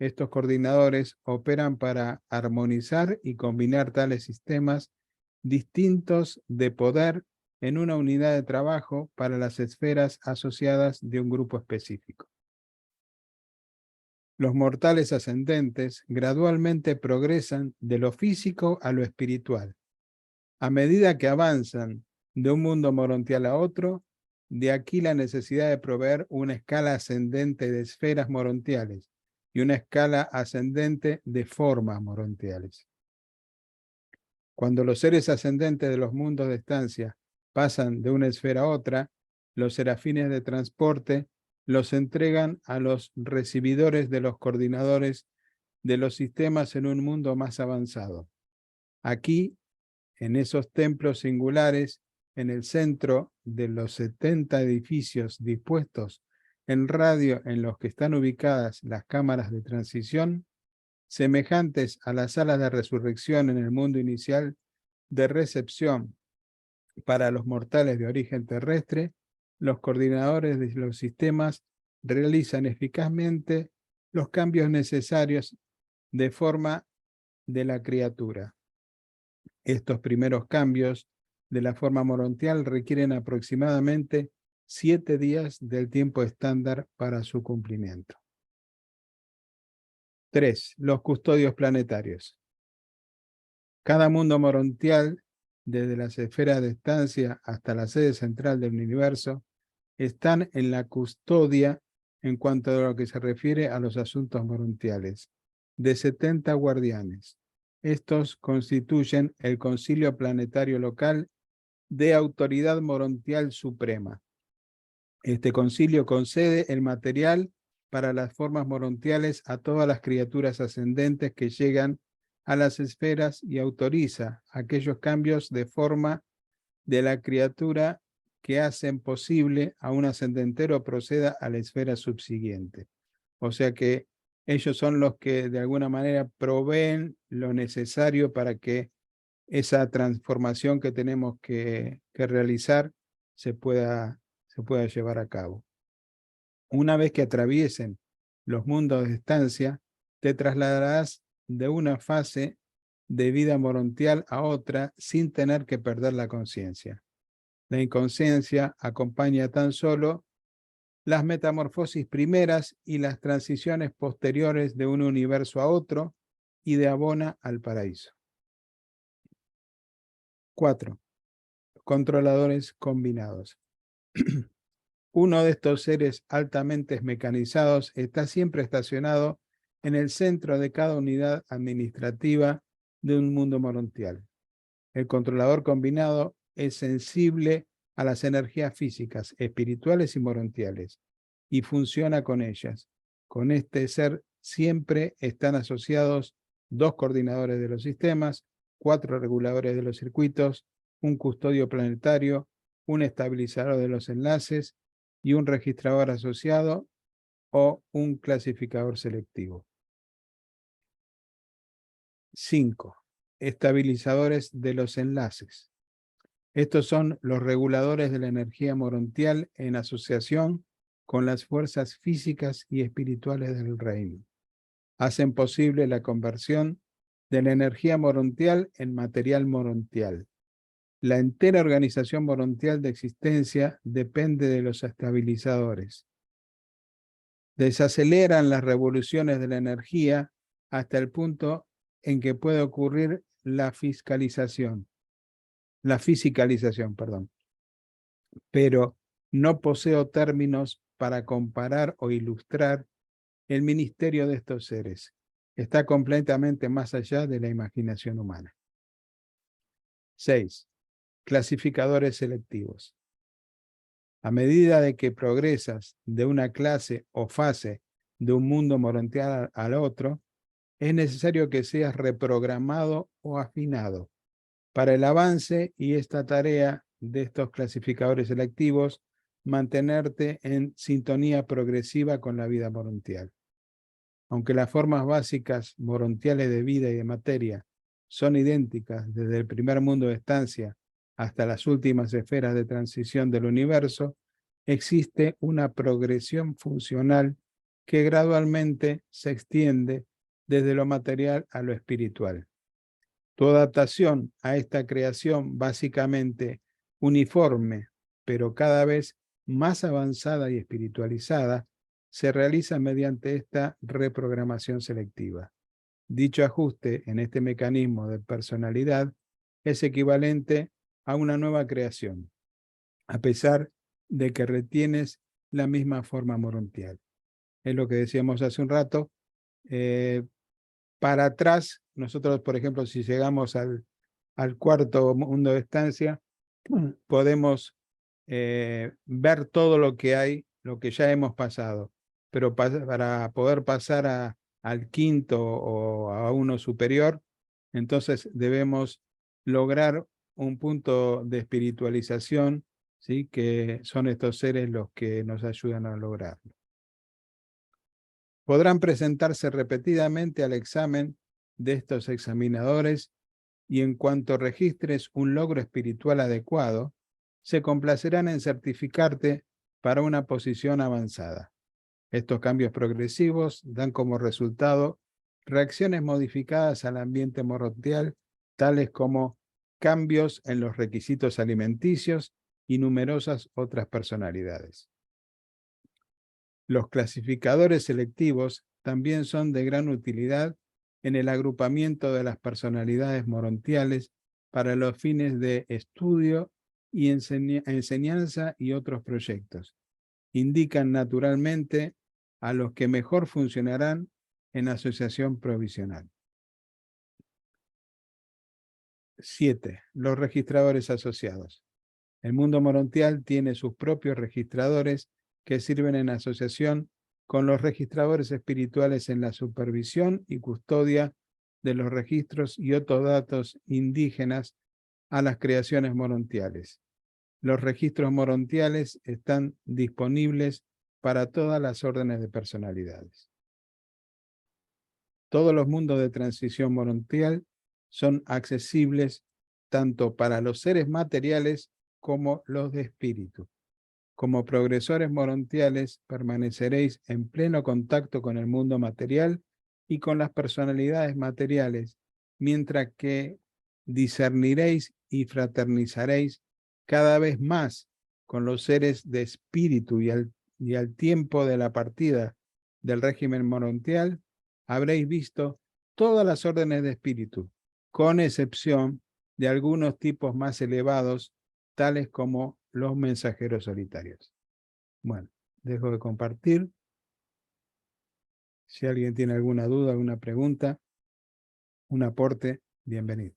estos coordinadores operan para armonizar y combinar tales sistemas distintos de poder en una unidad de trabajo para las esferas asociadas de un grupo específico. Los mortales ascendentes gradualmente progresan de lo físico a lo espiritual. A medida que avanzan de un mundo morontial a otro, de aquí la necesidad de proveer una escala ascendente de esferas morontiales y una escala ascendente de formas morontiales. Cuando los seres ascendentes de los mundos de estancia pasan de una esfera a otra, los serafines de transporte los entregan a los recibidores de los coordinadores de los sistemas en un mundo más avanzado. Aquí, en esos templos singulares, en el centro de los 70 edificios dispuestos en radio en los que están ubicadas las cámaras de transición, semejantes a las salas de resurrección en el mundo inicial de recepción para los mortales de origen terrestre, los coordinadores de los sistemas realizan eficazmente los cambios necesarios de forma de la criatura. Estos primeros cambios de la forma morontial requieren aproximadamente 7 días del tiempo estándar para su cumplimiento. 3. Los custodios planetarios. Cada mundo morontial, desde las esferas de estancia hasta la sede central del universo, están en la custodia en cuanto a lo que se refiere a los asuntos morontiales, de 70 guardianes. Estos constituyen el concilio planetario local de autoridad morontial suprema. Este concilio concede el material para las formas morontiales a todas las criaturas ascendentes que llegan a las esferas y autoriza aquellos cambios de forma de la criatura que hacen posible a un ascendentero proceda a la esfera subsiguiente. O sea que ellos son los que de alguna manera proveen lo necesario para que esa transformación que tenemos que realizar se pueda llevar a cabo. Una vez que atraviesen los mundos de estancia, te trasladarás de una fase de vida morontial a otra sin tener que perder la conciencia. La inconsciencia acompaña tan solo las metamorfosis primeras y las transiciones posteriores de un universo a otro y de Abona al paraíso. 4. Controladores combinados. Uno de estos seres altamente mecanizados está siempre estacionado en el centro de cada unidad administrativa de un mundo morontial. El controlador combinado es sensible a las energías físicas, espirituales y morontiales, y funciona con ellas. Con este ser siempre están asociados 2 coordinadores de los sistemas, 4 reguladores de los circuitos, un custodio planetario, un estabilizador de los enlaces y un registrador asociado o un clasificador selectivo. 5. Estabilizadores de los enlaces. Estos son los reguladores de la energía morontial en asociación con las fuerzas físicas y espirituales del reino. Hacen posible la conversión de la energía morontial en material morontial. La entera organización morontial de existencia depende de los estabilizadores. Desaceleran las revoluciones de la energía hasta el punto en que puede ocurrir la fisicalización, pero no poseo términos para comparar o ilustrar el ministerio de estos seres. Está completamente más allá de la imaginación humana. 6. Clasificadores selectivos. A medida de que progresas de una clase o fase de un mundo morontial al otro, es necesario que seas reprogramado o afinado. Para el avance y esta tarea de estos clasificadores selectivos, mantenerte en sintonía progresiva con la vida morontial. Aunque las formas básicas morontiales de vida y de materia son idénticas desde el primer mundo de estancia hasta las últimas esferas de transición del universo, existe una progresión funcional que gradualmente se extiende desde lo material a lo espiritual. Tu adaptación a esta creación básicamente uniforme, pero cada vez más avanzada y espiritualizada, se realiza mediante esta reprogramación selectiva. Dicho ajuste en este mecanismo de personalidad es equivalente a una nueva creación, a pesar de que retienes la misma forma morontial. Es lo que decíamos hace un rato. Para atrás, nosotros, por ejemplo, si llegamos al cuarto mundo de estancia, podemos ver todo lo que hay, lo que ya hemos pasado. Pero para poder pasar al quinto o a uno superior, entonces debemos lograr un punto de espiritualización, ¿sí? Que son estos seres los que nos ayudan a lograrlo. Podrán presentarse repetidamente al examen de estos examinadores y en cuanto registres un logro espiritual adecuado, se complacerán en certificarte para una posición avanzada. Estos cambios progresivos dan como resultado reacciones modificadas al ambiente morontial, tales como cambios en los requisitos alimenticios y numerosas otras personalidades. Los clasificadores selectivos también son de gran utilidad en el agrupamiento de las personalidades morontiales para los fines de estudio y enseñanza y otros proyectos. Indican naturalmente a los que mejor funcionarán en asociación provisional. 7. Los registradores asociados. El mundo morontial tiene sus propios registradores que sirven en asociación con los registradores espirituales en la supervisión y custodia de los registros y otros datos indígenas a las creaciones morontiales. Los registros morontiales están disponibles para todas las órdenes de personalidades. Todos los mundos de transición morontial son accesibles tanto para los seres materiales como los de espíritu. Como progresores morontiales, permaneceréis en pleno contacto con el mundo material y con las personalidades materiales, mientras que discerniréis y fraternizaréis cada vez más con los seres de espíritu y al tiempo de la partida del régimen morontial, habréis visto todas las órdenes de espíritu, con excepción de algunos tipos más elevados, tales como los mensajeros solitarios. Bueno, dejo de compartir. Si alguien tiene alguna duda, alguna pregunta, un aporte, bienvenido.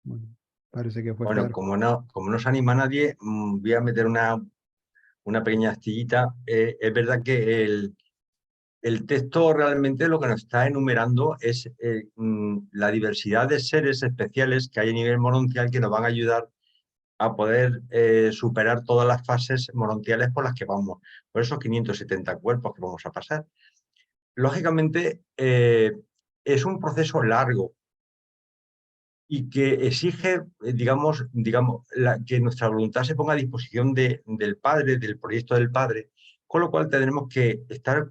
Bueno, parece que fue Bueno, claro. como no se anima nadie, voy a meter una pequeña astillita. Es verdad que el texto realmente lo que nos está enumerando es la diversidad de seres especiales que hay a nivel morontial que nos van a ayudar a poder superar todas las fases morontiales por las que vamos, por esos 570 cuerpos que vamos a pasar. Lógicamente, es un proceso largo y que exige, que nuestra voluntad se ponga a disposición del Padre, del proyecto del Padre, con lo cual tendremos que estar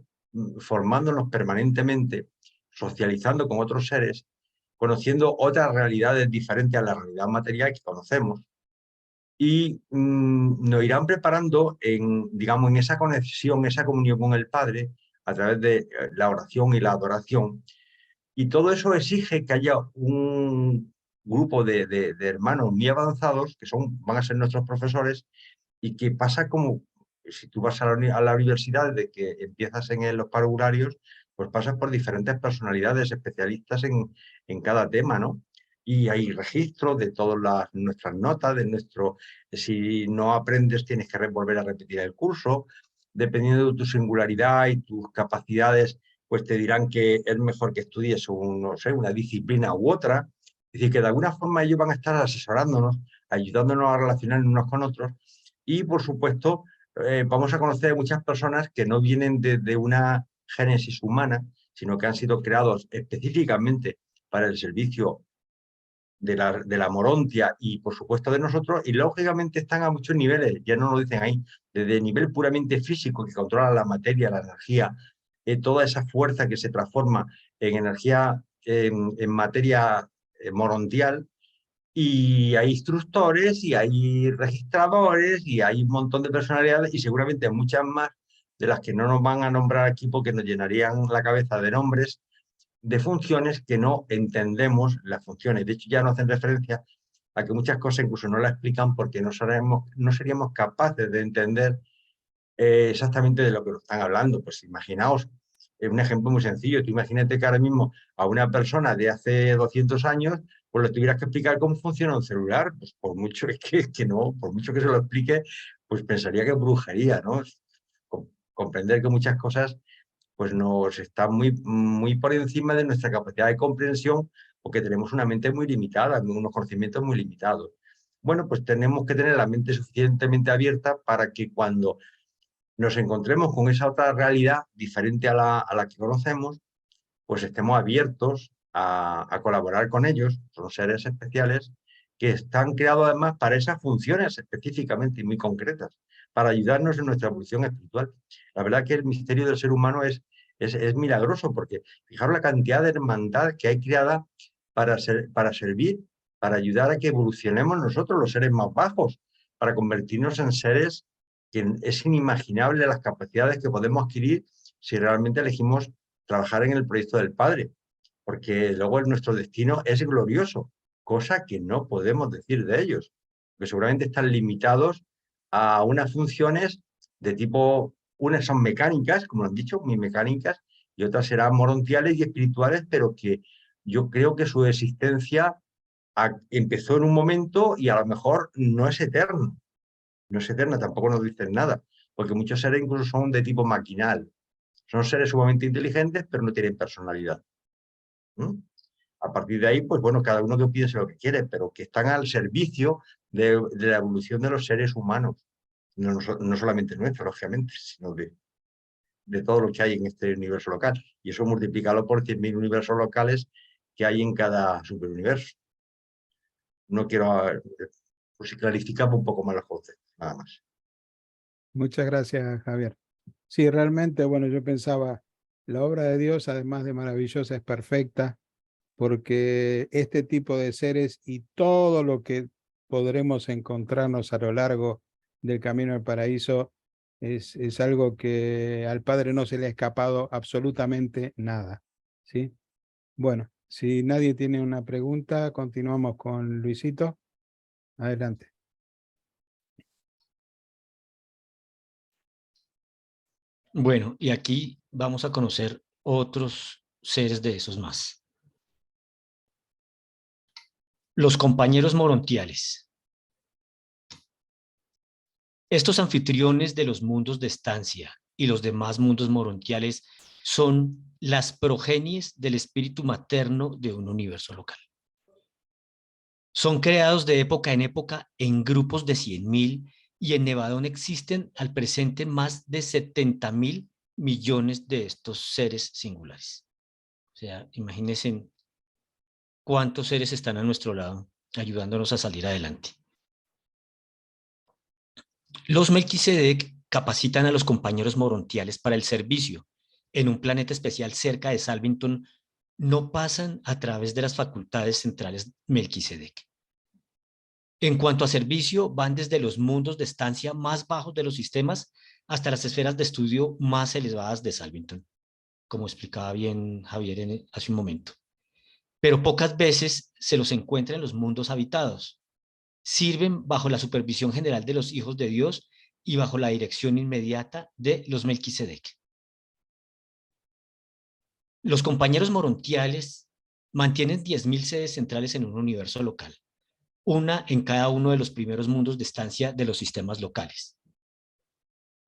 formándonos permanentemente, socializando con otros seres, conociendo otras realidades diferentes a la realidad material que conocemos, y nos irán preparando en esa conexión, esa comunión con el Padre, a través de la oración y la adoración. Y todo eso exige que haya un grupo de hermanos muy avanzados, que van a ser nuestros profesores, y que pasa como si tú vas a la universidad, desde que empiezas en los parvularios, pues pasas por diferentes personalidades especialistas en cada tema, ¿no? Y hay registros de todas nuestras notas, si no aprendes tienes que volver a repetir el curso, dependiendo de tu singularidad y tus capacidades, pues te dirán que es mejor que estudies no sé, una disciplina u otra. Es decir, que de alguna forma ellos van a estar asesorándonos, ayudándonos a relacionarnos unos con otros y, por supuesto, vamos a conocer muchas personas que no vienen de una génesis humana, sino que han sido creados específicamente para el servicio de la Morontia y, por supuesto, de nosotros, y lógicamente están a muchos niveles, ya no lo dicen ahí, desde el nivel puramente físico, que controla la materia, la energía, toda esa fuerza que se transforma en energía, en materia morontial, y hay instructores, y hay registradores, y hay un montón de personalidades, y seguramente muchas más de las que no nos van a nombrar aquí porque nos llenarían la cabeza de nombres, de funciones que no entendemos las funciones. De hecho, ya nos hacen referencia a que muchas cosas incluso no las explican porque no seríamos capaces de entender exactamente de lo que nos están hablando. Pues imaginaos, un ejemplo muy sencillo. Tú imagínate que ahora mismo a una persona de hace 200 años pues le tuvieras que explicar cómo funciona un celular. Pues por mucho que no, por mucho que se lo explique, pues pensaría que es brujería, ¿no? Comprender que muchas cosas pues nos está muy por encima de nuestra capacidad de comprensión porque tenemos una mente muy limitada, unos conocimientos muy limitados. Bueno, pues tenemos que tener la mente suficientemente abierta para que cuando nos encontremos con esa otra realidad diferente a la que conocemos, pues estemos abiertos a colaborar con ellos. Son seres especiales que están creados además para esas funciones específicamente y muy concretas, para ayudarnos en nuestra evolución espiritual. La verdad que el misterio del ser humano es milagroso, porque fijaros la cantidad de hermandad que hay creada para servir, para ayudar a que evolucionemos nosotros, los seres más bajos, para convertirnos en seres que es inimaginable las capacidades que podemos adquirir si realmente elegimos trabajar en el proyecto del Padre, porque luego nuestro destino es glorioso, cosa que no podemos decir de ellos, porque seguramente están limitados a unas funciones de tipo, unas son mecánicas, como han dicho, muy mecánicas, y otras serán morontiales y espirituales, pero que yo creo que su existencia empezó en un momento y a lo mejor no es eterno. No es eterna, tampoco nos dicen nada, porque muchos seres incluso son de tipo maquinal. Son seres sumamente inteligentes, pero no tienen personalidad. A partir de ahí, pues bueno, cada uno que piense lo que quiere, pero que están al servicio de la evolución de los seres humanos. No solamente nuestro, lógicamente, sino de todo lo que hay en este universo local. Y eso multiplícalo por 100.000 universos locales que hay en cada superuniverso. No quiero, pues si clarificamos un poco más los conceptos, nada más. Muchas gracias, Javier. Sí, realmente, bueno, yo pensaba, la obra de Dios, además de maravillosa, es perfecta, porque este tipo de seres y todo lo que podremos encontrarnos a lo largo del camino al paraíso es algo que al Padre no se le ha escapado absolutamente nada, ¿sí? Bueno, si nadie tiene una pregunta, continuamos con Luisito. Adelante. Bueno, y aquí vamos a conocer otros seres de esos más. Los compañeros morontiales. Estos anfitriones de los mundos de estancia y los demás mundos morontiales son las progenies del espíritu materno de un universo local. Son creados de época en época en grupos de 100.000 y en Nevadón existen al presente más de 70.000 millones de estos seres singulares. O sea, imagínense cuántos seres están a nuestro lado ayudándonos a salir adelante. Los Melquisedec capacitan a los compañeros morontiales para el servicio en un planeta especial cerca de Salvington. No pasan a través de las facultades centrales Melquisedec. En cuanto a servicio, van desde los mundos de estancia más bajos de los sistemas hasta las esferas de estudio más elevadas de Salvington, como explicaba bien Javier hace un momento. Pero pocas veces se los encuentra en los mundos habitados. Sirven bajo la supervisión general de los hijos de Dios y bajo la dirección inmediata de los Melquisedec. Los compañeros morontiales mantienen 10.000 sedes centrales en un universo local, una en cada uno de los primeros mundos de estancia de los sistemas locales.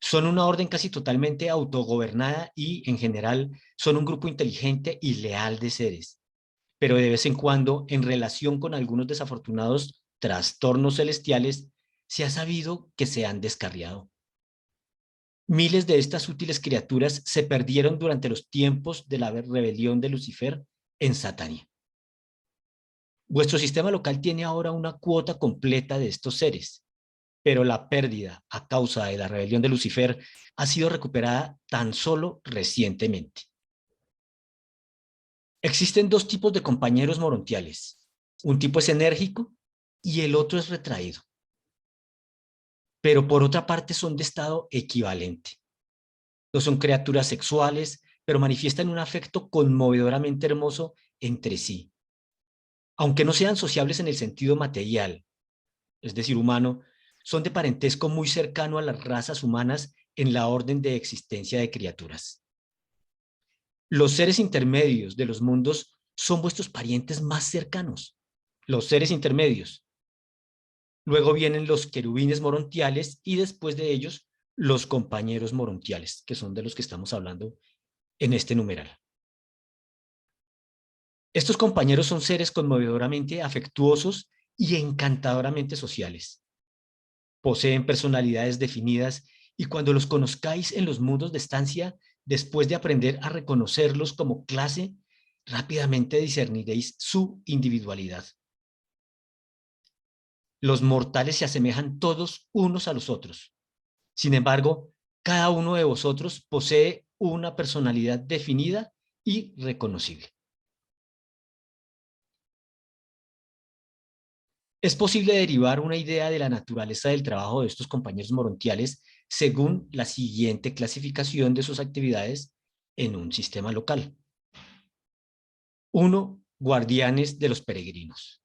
Son una orden casi totalmente autogobernada y, en general, son un grupo inteligente y leal de seres, pero de vez en cuando, en relación con algunos desafortunados trastornos celestiales, se ha sabido que se han descarriado. Miles de estas útiles criaturas se perdieron durante los tiempos de la rebelión de Lucifer en Satania. Vuestro sistema local tiene ahora una cuota completa de estos seres, pero la pérdida a causa de la rebelión de Lucifer ha sido recuperada tan solo recientemente. Existen dos tipos de compañeros morontiales. Un tipo es enérgico y el otro es retraído. Pero por otra parte son de estado equivalente. No son criaturas sexuales, pero manifiestan un afecto conmovedoramente hermoso entre sí. Aunque no sean sociables en el sentido material, es decir, humano, son de parentesco muy cercano a las razas humanas en la orden de existencia de criaturas. Los seres intermedios de los mundos son vuestros parientes más cercanos. Los seres intermedios. Luego vienen los querubines morontiales y después de ellos los compañeros morontiales, que son de los que estamos hablando en este numeral. Estos compañeros son seres conmovedoramente afectuosos y encantadoramente sociales. Poseen personalidades definidas y cuando los conozcáis en los mundos de estancia, después de aprender a reconocerlos como clase, rápidamente discerniréis su individualidad. Los mortales se asemejan todos unos a los otros. Sin embargo, cada uno de vosotros posee una personalidad definida y reconocible. Es posible derivar una idea de la naturaleza del trabajo de estos compañeros morontiales según la siguiente clasificación de sus actividades en un sistema local. 1. Guardianes de los peregrinos.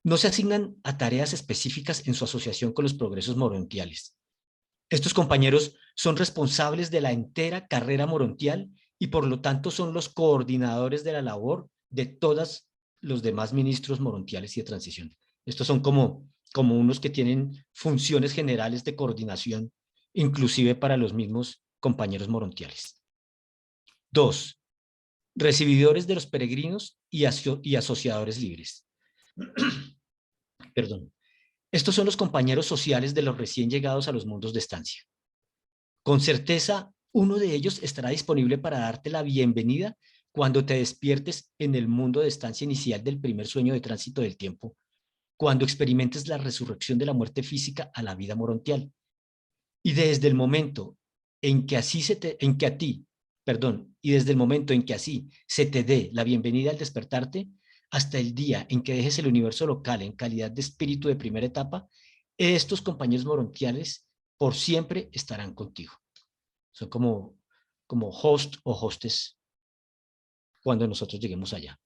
No se asignan a tareas específicas en su asociación con los progresos morontiales. Estos compañeros son responsables de la entera carrera morontial y por lo tanto son los coordinadores de la labor de todos los demás ministros morontiales y de transición. Estos son como unos que tienen funciones generales de coordinación, inclusive para los mismos compañeros morontiales. 2. Recibidores de los peregrinos y asociadores libres. Perdón. Estos son los compañeros sociales de los recién llegados a los mundos de estancia. Con certeza, uno de ellos estará disponible para darte la bienvenida cuando te despiertes en el mundo de estancia inicial del primer sueño de tránsito del tiempo, cuando experimentes la resurrección de la muerte física a la vida morontial. Y desde el momento en que así se te dé la bienvenida al despertarte, hasta el día en que dejes el universo local en calidad de espíritu de primera etapa, estos compañeros morontiales por siempre estarán contigo. Son como host o hostess cuando nosotros lleguemos allá.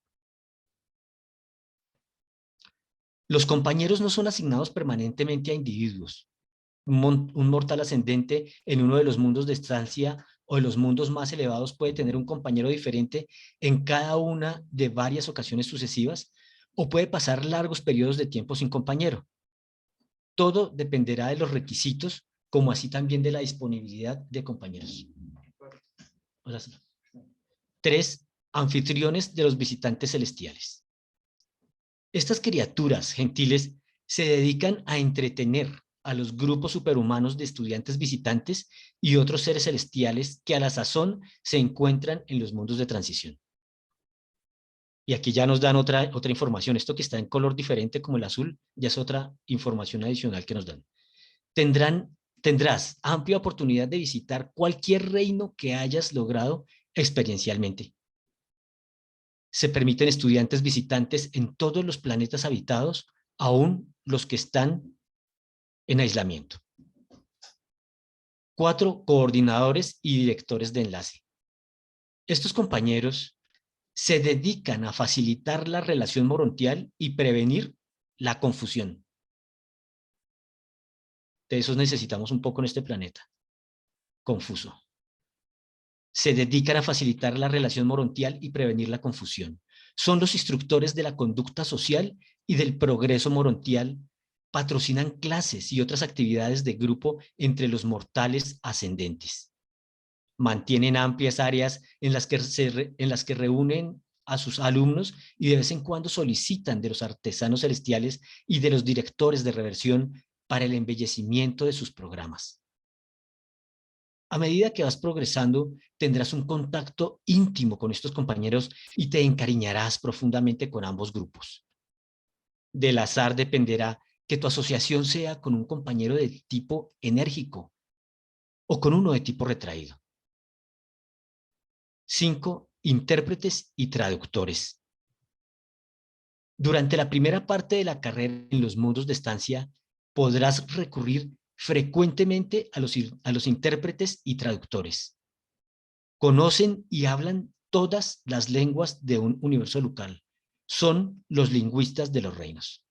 Los compañeros no son asignados permanentemente a individuos. Un mortal ascendente en uno de los mundos de estancia o de los mundos más elevados puede tener un compañero diferente en cada una de varias ocasiones sucesivas o puede pasar largos periodos de tiempo sin compañero. Todo dependerá de los requisitos, como así también de la disponibilidad de compañeros. 3. Anfitriones de los visitantes celestiales. Estas criaturas gentiles se dedican a entretener a los grupos superhumanos de estudiantes visitantes y otros seres celestiales que a la sazón se encuentran en los mundos de transición. Y aquí ya nos dan otra información. Esto que está en color diferente como el azul ya es otra información adicional que nos dan. Tendrás amplia oportunidad de visitar cualquier reino que hayas logrado experiencialmente. Se permiten estudiantes visitantes en todos los planetas habitados, aún los que están en aislamiento. 4. Coordinadores y directores de enlace. Estos compañeros se dedican a facilitar la relación morontial y prevenir la confusión. De esos necesitamos un poco en este planeta. Confuso. Se dedican a facilitar la relación morontial y prevenir la confusión. Son los instructores de la conducta social y del progreso morontial patrocinan clases y otras actividades de grupo entre los mortales ascendentes. Mantienen amplias áreas en las que reúnen a sus alumnos y de vez en cuando solicitan de los artesanos celestiales y de los directores de reversión para el embellecimiento de sus programas. A medida que vas progresando, tendrás un contacto íntimo con estos compañeros y te encariñarás profundamente con ambos grupos. Del azar dependerá que tu asociación sea con un compañero de tipo enérgico o con uno de tipo retraído. 5. Intérpretes y traductores. Durante la primera parte de la carrera en los mundos de estancia, podrás recurrir frecuentemente a los intérpretes y traductores. Conocen y hablan todas las lenguas de un universo local. Son los lingüistas de los reinos.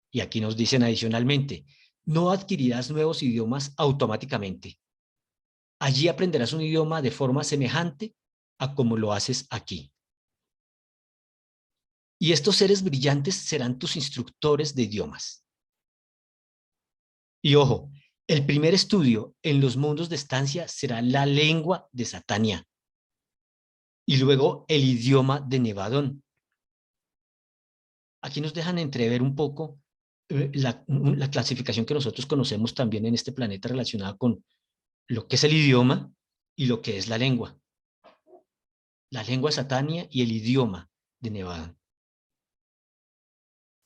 Y aquí nos dicen adicionalmente, no adquirirás nuevos idiomas automáticamente. Allí aprenderás un idioma de forma semejante a como lo haces aquí. Y estos seres brillantes serán tus instructores de idiomas. Y ojo, el primer estudio en los mundos de estancia será la lengua de Satania. Y luego el idioma de Nevadón. Aquí nos dejan entrever un poco la clasificación que nosotros conocemos también en este planeta relacionada con lo que es el idioma y lo que es la lengua. La lengua de Satania y el idioma de Nevadón.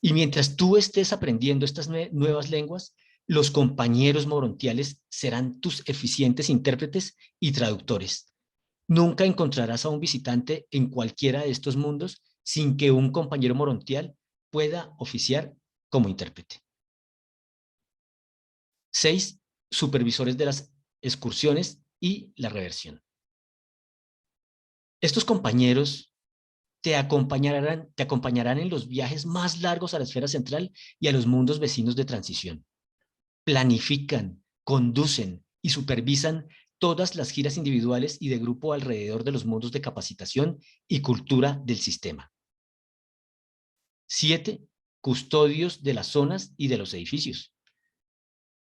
Y mientras tú estés aprendiendo estas nuevas lenguas, los compañeros morontiales serán tus eficientes intérpretes y traductores. Nunca encontrarás a un visitante en cualquiera de estos mundos sin que un compañero morontial pueda oficiar como intérprete. 6. Supervisores de las excursiones y la reversión. Estos compañeros te acompañarán en los viajes más largos a la esfera central y a los mundos vecinos de transición. Planifican, conducen y supervisan todas las giras individuales y de grupo alrededor de los mundos de capacitación y cultura del sistema. 7. Custodios de las zonas y de los edificios.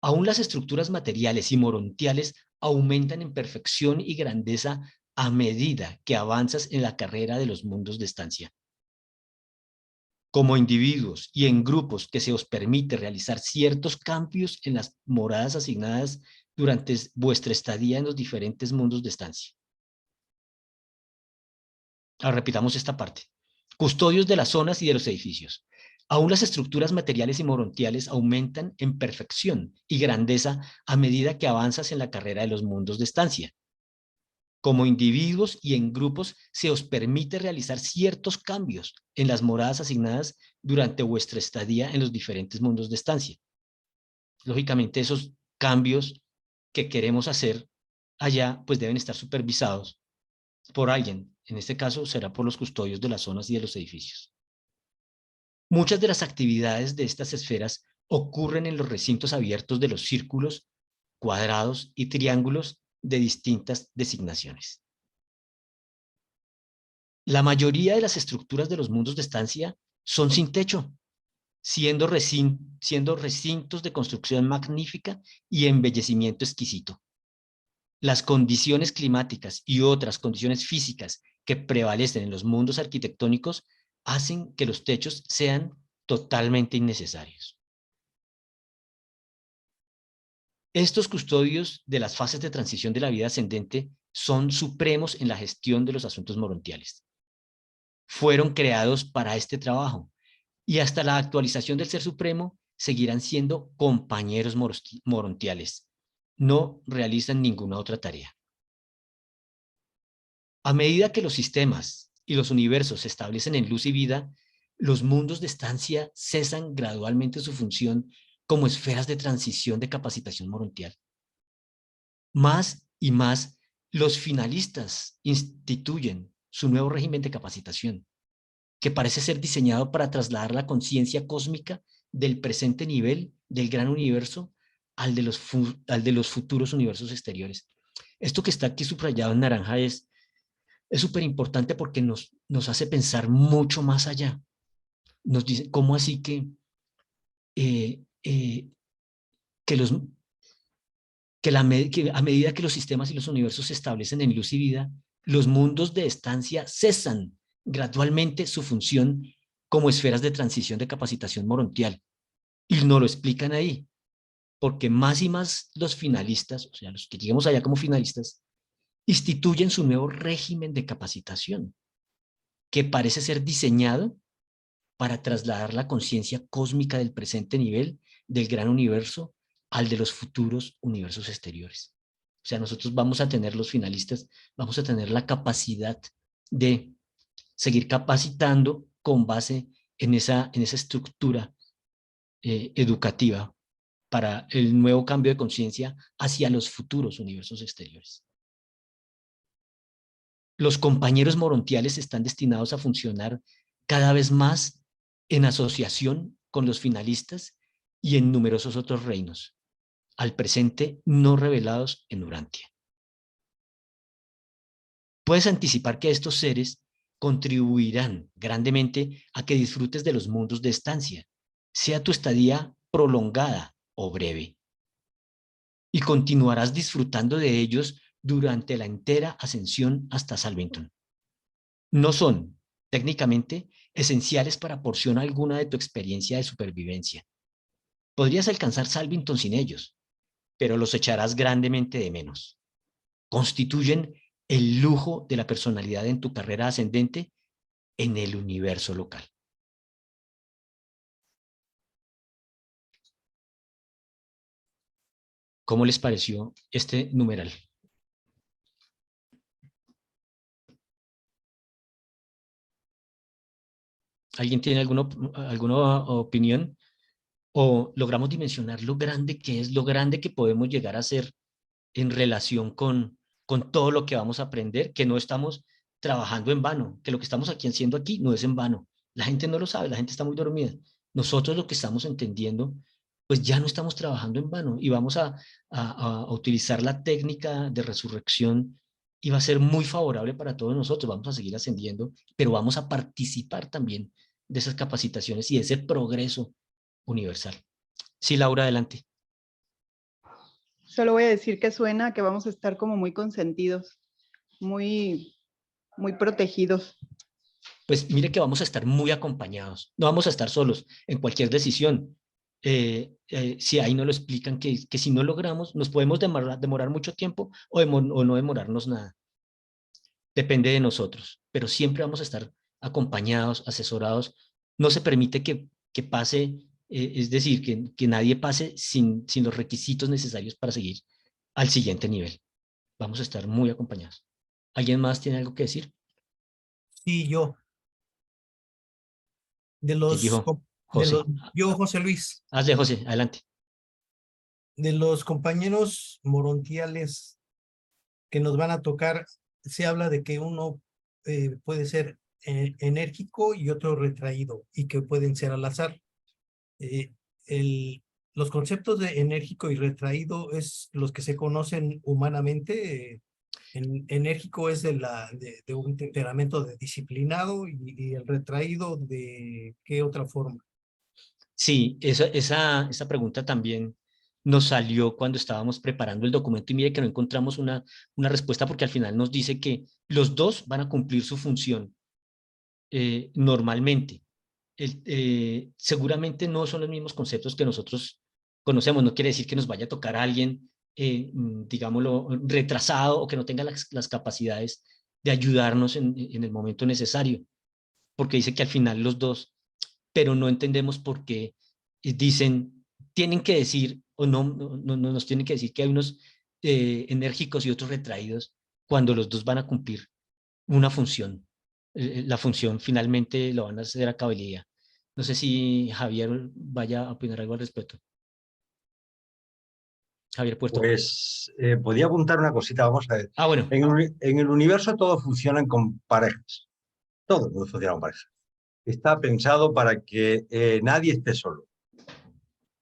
Aún las estructuras materiales y morontiales aumentan en perfección y grandeza a medida que avanzas en la carrera de los mundos de estancia. Como individuos y en grupos que se os permite realizar ciertos cambios en las moradas asignadas durante vuestra estadía en los diferentes mundos de estancia. Ahora repitamos esta parte. Custodios de las zonas y de los edificios. Aún las estructuras materiales y morontiales aumentan en perfección y grandeza a medida que avanzas en la carrera de los mundos de estancia. Como individuos y en grupos se os permite realizar ciertos cambios en las moradas asignadas durante vuestra estadía en los diferentes mundos de estancia. Lógicamente, esos cambios que queremos hacer allá, pues deben estar supervisados por alguien. En este caso, será por los custodios de las zonas y de los edificios. Muchas de las actividades de estas esferas ocurren en los recintos abiertos de los círculos, cuadrados y triángulos de distintas designaciones. La mayoría de las estructuras de los mundos de estancia son sin techo, siendo recintos de construcción magnífica y embellecimiento exquisito. Las condiciones climáticas y otras condiciones físicas que prevalecen en los mundos arquitectónicos hacen que los techos sean totalmente innecesarios. Estos custodios de las fases de transición de la vida ascendente son supremos en la gestión de los asuntos morontiales. Fueron creados para este trabajo y hasta la actualización del Ser Supremo seguirán siendo compañeros morontiales. No realizan ninguna otra tarea. A medida que los sistemas y los universos se establecen en luz y vida, los mundos de estancia cesan gradualmente su función como esferas de transición de capacitación morontial. Más y más, los finalistas instituyen su nuevo régimen de capacitación, que parece ser diseñado para trasladar la conciencia cósmica del presente nivel del gran universo al de los futuros universos exteriores. Esto que está aquí subrayado en naranja es súper importante porque nos hace pensar mucho más allá. nos dicen, ¿cómo así que a medida que los sistemas y los universos se establecen en luz y vida, los mundos de estancia cesan gradualmente su función como esferas de transición de capacitación morontial? Y nos lo explican ahí, porque más y más los finalistas, o sea, los que lleguemos allá como finalistas, instituyen su nuevo régimen de capacitación, que parece ser diseñado para trasladar la conciencia cósmica del presente nivel del gran universo al de los futuros universos exteriores. O sea, nosotros vamos a tener, los finalistas, vamos a tener la capacidad de seguir capacitando con base en esa estructura educativa para el nuevo cambio de conciencia hacia los futuros universos exteriores. Los compañeros morontiales están destinados a funcionar cada vez más en asociación con los finalistas y en numerosos otros reinos, al presente no revelados en Urantia. Puedes anticipar que estos seres contribuirán grandemente a que disfrutes de los mundos de estancia, sea tu estadía prolongada o breve, y continuarás disfrutando de ellos durante la entera ascensión hasta Salvington. No son, técnicamente, esenciales para porción alguna de tu experiencia de supervivencia. Podrías alcanzar Salvington sin ellos, pero los echarás grandemente de menos. Constituyen el lujo de la personalidad en tu carrera ascendente en el universo local. ¿Cómo les pareció este numeral? ¿Alguien tiene alguna opinión? ¿O logramos dimensionar lo grande que es, lo grande que podemos llegar a ser en relación con todo lo que vamos a aprender, que no estamos trabajando en vano, que lo que estamos haciendo aquí no es en vano? La gente no lo sabe, la gente está muy dormida. Nosotros lo que estamos entendiendo, pues ya no estamos trabajando en vano y vamos a utilizar la técnica de resurrección y va a ser muy favorable para todos nosotros. Vamos a seguir ascendiendo, pero vamos a participar también de esas capacitaciones y de ese progreso universal. Sí, Laura, adelante. Solo voy a decir que suena que vamos a estar como muy consentidos, muy protegidos. Pues mire que vamos a estar muy acompañados, no vamos a estar solos en cualquier decisión. Si ahí nos lo explican que si no logramos, nos podemos demorar mucho tiempo o no demorarnos nada. Depende de nosotros, pero siempre vamos a estar acompañados, asesorados. No se permite que pase, es decir, que nadie pase sin los requisitos necesarios para seguir al siguiente nivel. Vamos a estar muy acompañados. ¿Alguien más tiene algo que decir? Sí, yo. Yo, José Luis. Hazle, José, adelante. De los compañeros morontiales que nos van a tocar, se habla de que uno puede ser enérgico y otro retraído, y que pueden ser al azar. Los conceptos de enérgico y retraído es los que se conocen humanamente. Enérgico es de un temperamento disciplinado, y el retraído, ¿de qué otra forma? Sí, esa pregunta también nos salió cuando estábamos preparando el documento, y mire que no encontramos una respuesta, porque al final nos dice que los dos van a cumplir su función normalmente. Seguramente no son los mismos conceptos que nosotros conocemos. No quiere decir que nos vaya a tocar a alguien digámoslo, retrasado o que no tenga las capacidades de ayudarnos en el momento necesario, porque dice que al final los dos, pero no entendemos por qué dicen, tienen que decir, o no nos tienen que decir que hay unos enérgicos y otros retraídos, cuando los dos van a cumplir una función. La función finalmente lo van a hacer a cabalidad. No sé si Javier vaya a opinar algo al respecto. Javier Puerto. Pues podía apuntar una cosita, vamos a ver. Bueno. En el universo todos funcionan con parejas. Todo el mundo funciona con parejas. Está pensado para que nadie esté solo.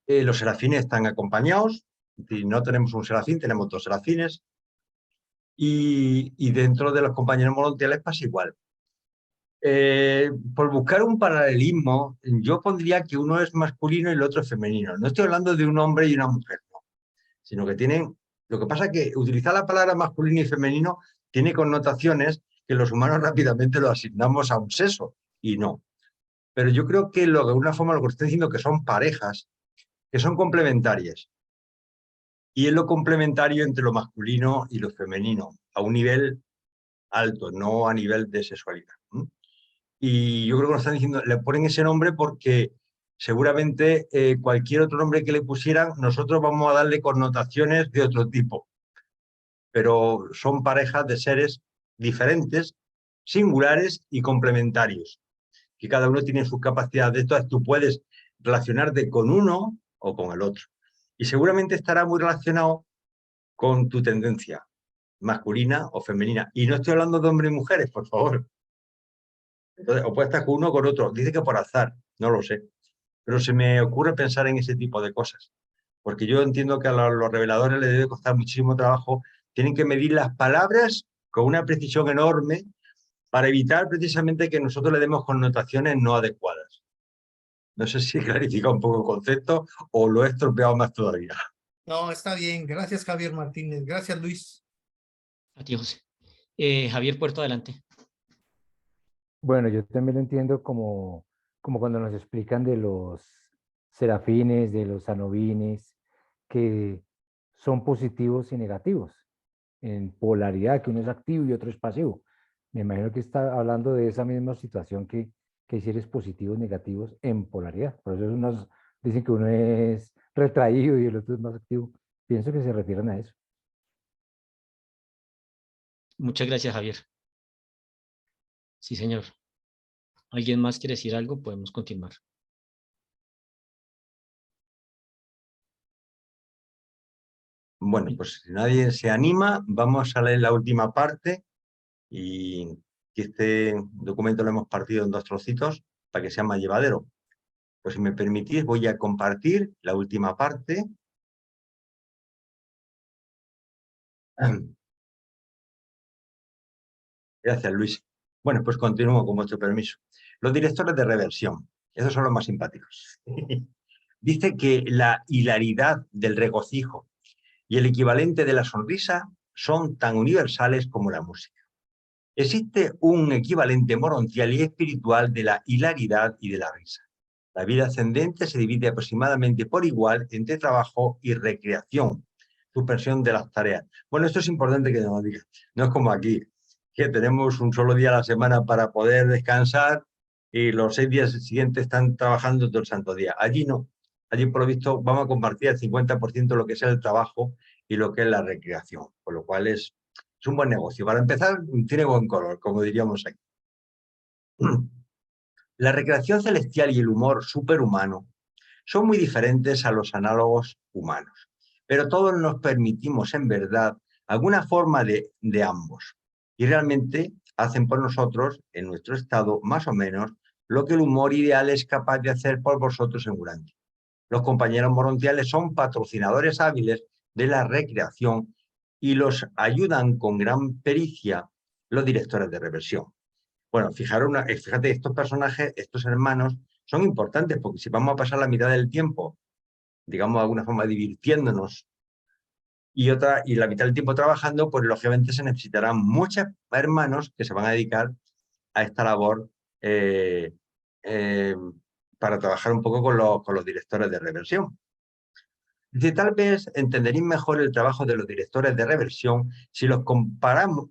Los serafines están acompañados. Si no tenemos un serafín, tenemos dos serafines. Y dentro de los compañeros morontiales pasa igual. Por buscar un paralelismo, yo pondría que uno es masculino y el otro es femenino. No estoy hablando de un hombre y una mujer, no, sino que tienen... Lo que pasa es que utilizar la palabra masculino y femenino tiene connotaciones que los humanos rápidamente lo asignamos a un sexo, y no. Pero yo creo que de alguna forma lo que estoy diciendo que son parejas, que son complementarias. Y es lo complementario entre lo masculino y lo femenino, a un nivel alto, no a nivel de sexualidad. Y yo creo que lo están diciendo, le ponen ese nombre porque seguramente cualquier otro nombre que le pusieran, nosotros vamos a darle connotaciones de otro tipo. Pero son parejas de seres diferentes, singulares y complementarios, que cada uno tiene sus capacidades. Entonces tú puedes relacionarte con uno o con el otro. Y seguramente estará muy relacionado con tu tendencia masculina o femenina. Y no estoy hablando de hombres y mujeres, por favor. Entonces, o puede estar con uno o con otro. Dice que por azar, no lo sé. Pero se me ocurre pensar en ese tipo de cosas. Porque yo entiendo que a los reveladores les debe costar muchísimo trabajo. Tienen que medir las palabras con una precisión enorme para evitar precisamente que nosotros le demos connotaciones no adecuadas. No sé si clarifica un poco el concepto o lo he estropeado más todavía. No, está bien. Gracias, Javier Martínez. Gracias, Luis. A ti, José. Javier Puerto, adelante. Bueno, yo también lo entiendo como cuando nos explican de los serafines, de los anubines, que son positivos y negativos, en polaridad, que uno es activo y otro es pasivo. Me imagino que está hablando de esa misma situación que hay seres positivos y negativos en polaridad. Por eso unos dicen que uno es retraído y el otro es más activo. Pienso que se refieren a eso. Muchas gracias, Javier. Sí, señor. ¿Alguien más quiere decir algo? Podemos continuar. Bueno, pues si nadie se anima, vamos a leer la última parte y que este documento lo hemos partido en 2 trocitos para que sea más llevadero. Pues si me permitís, voy a compartir la última parte. Gracias, Luis. Bueno, pues continúo con vuestro permiso. Los directores de reversión, esos son los más simpáticos. Dice que la hilaridad del regocijo y el equivalente de la sonrisa son tan universales como la música. Existe un equivalente morontial y espiritual de la hilaridad y de la risa. La vida ascendente se divide aproximadamente por igual entre trabajo y recreación, suspensión de las tareas. Bueno, esto es importante que nos lo diga. No es como aquí, que tenemos un solo día a la semana para poder descansar y los 6 días siguientes están trabajando todo el santo día. Allí no. Allí, por lo visto, vamos a compartir el 50% de lo que es el trabajo y lo que es la recreación, con lo cual es un buen negocio. Para empezar, tiene buen color, como diríamos aquí. La recreación celestial y el humor superhumano son muy diferentes a los análogos humanos, pero todos nos permitimos, en verdad, alguna forma de ambos. Y realmente hacen por nosotros, en nuestro estado, más o menos, lo que el humor ideal es capaz de hacer por vosotros en Urantia. Los compañeros morontiales son patrocinadores hábiles de la recreación y los ayudan con gran pericia los directores de reversión. Bueno, fíjate, estos personajes, estos hermanos, son importantes porque si vamos a pasar la mitad del tiempo, digamos de alguna forma divirtiéndonos, y la mitad del tiempo trabajando, pues lógicamente se necesitarán muchos hermanos que se van a dedicar a esta labor para trabajar un poco con los directores de reversión. Dice, tal vez entenderéis mejor el trabajo de los directores de reversión si los comparáramos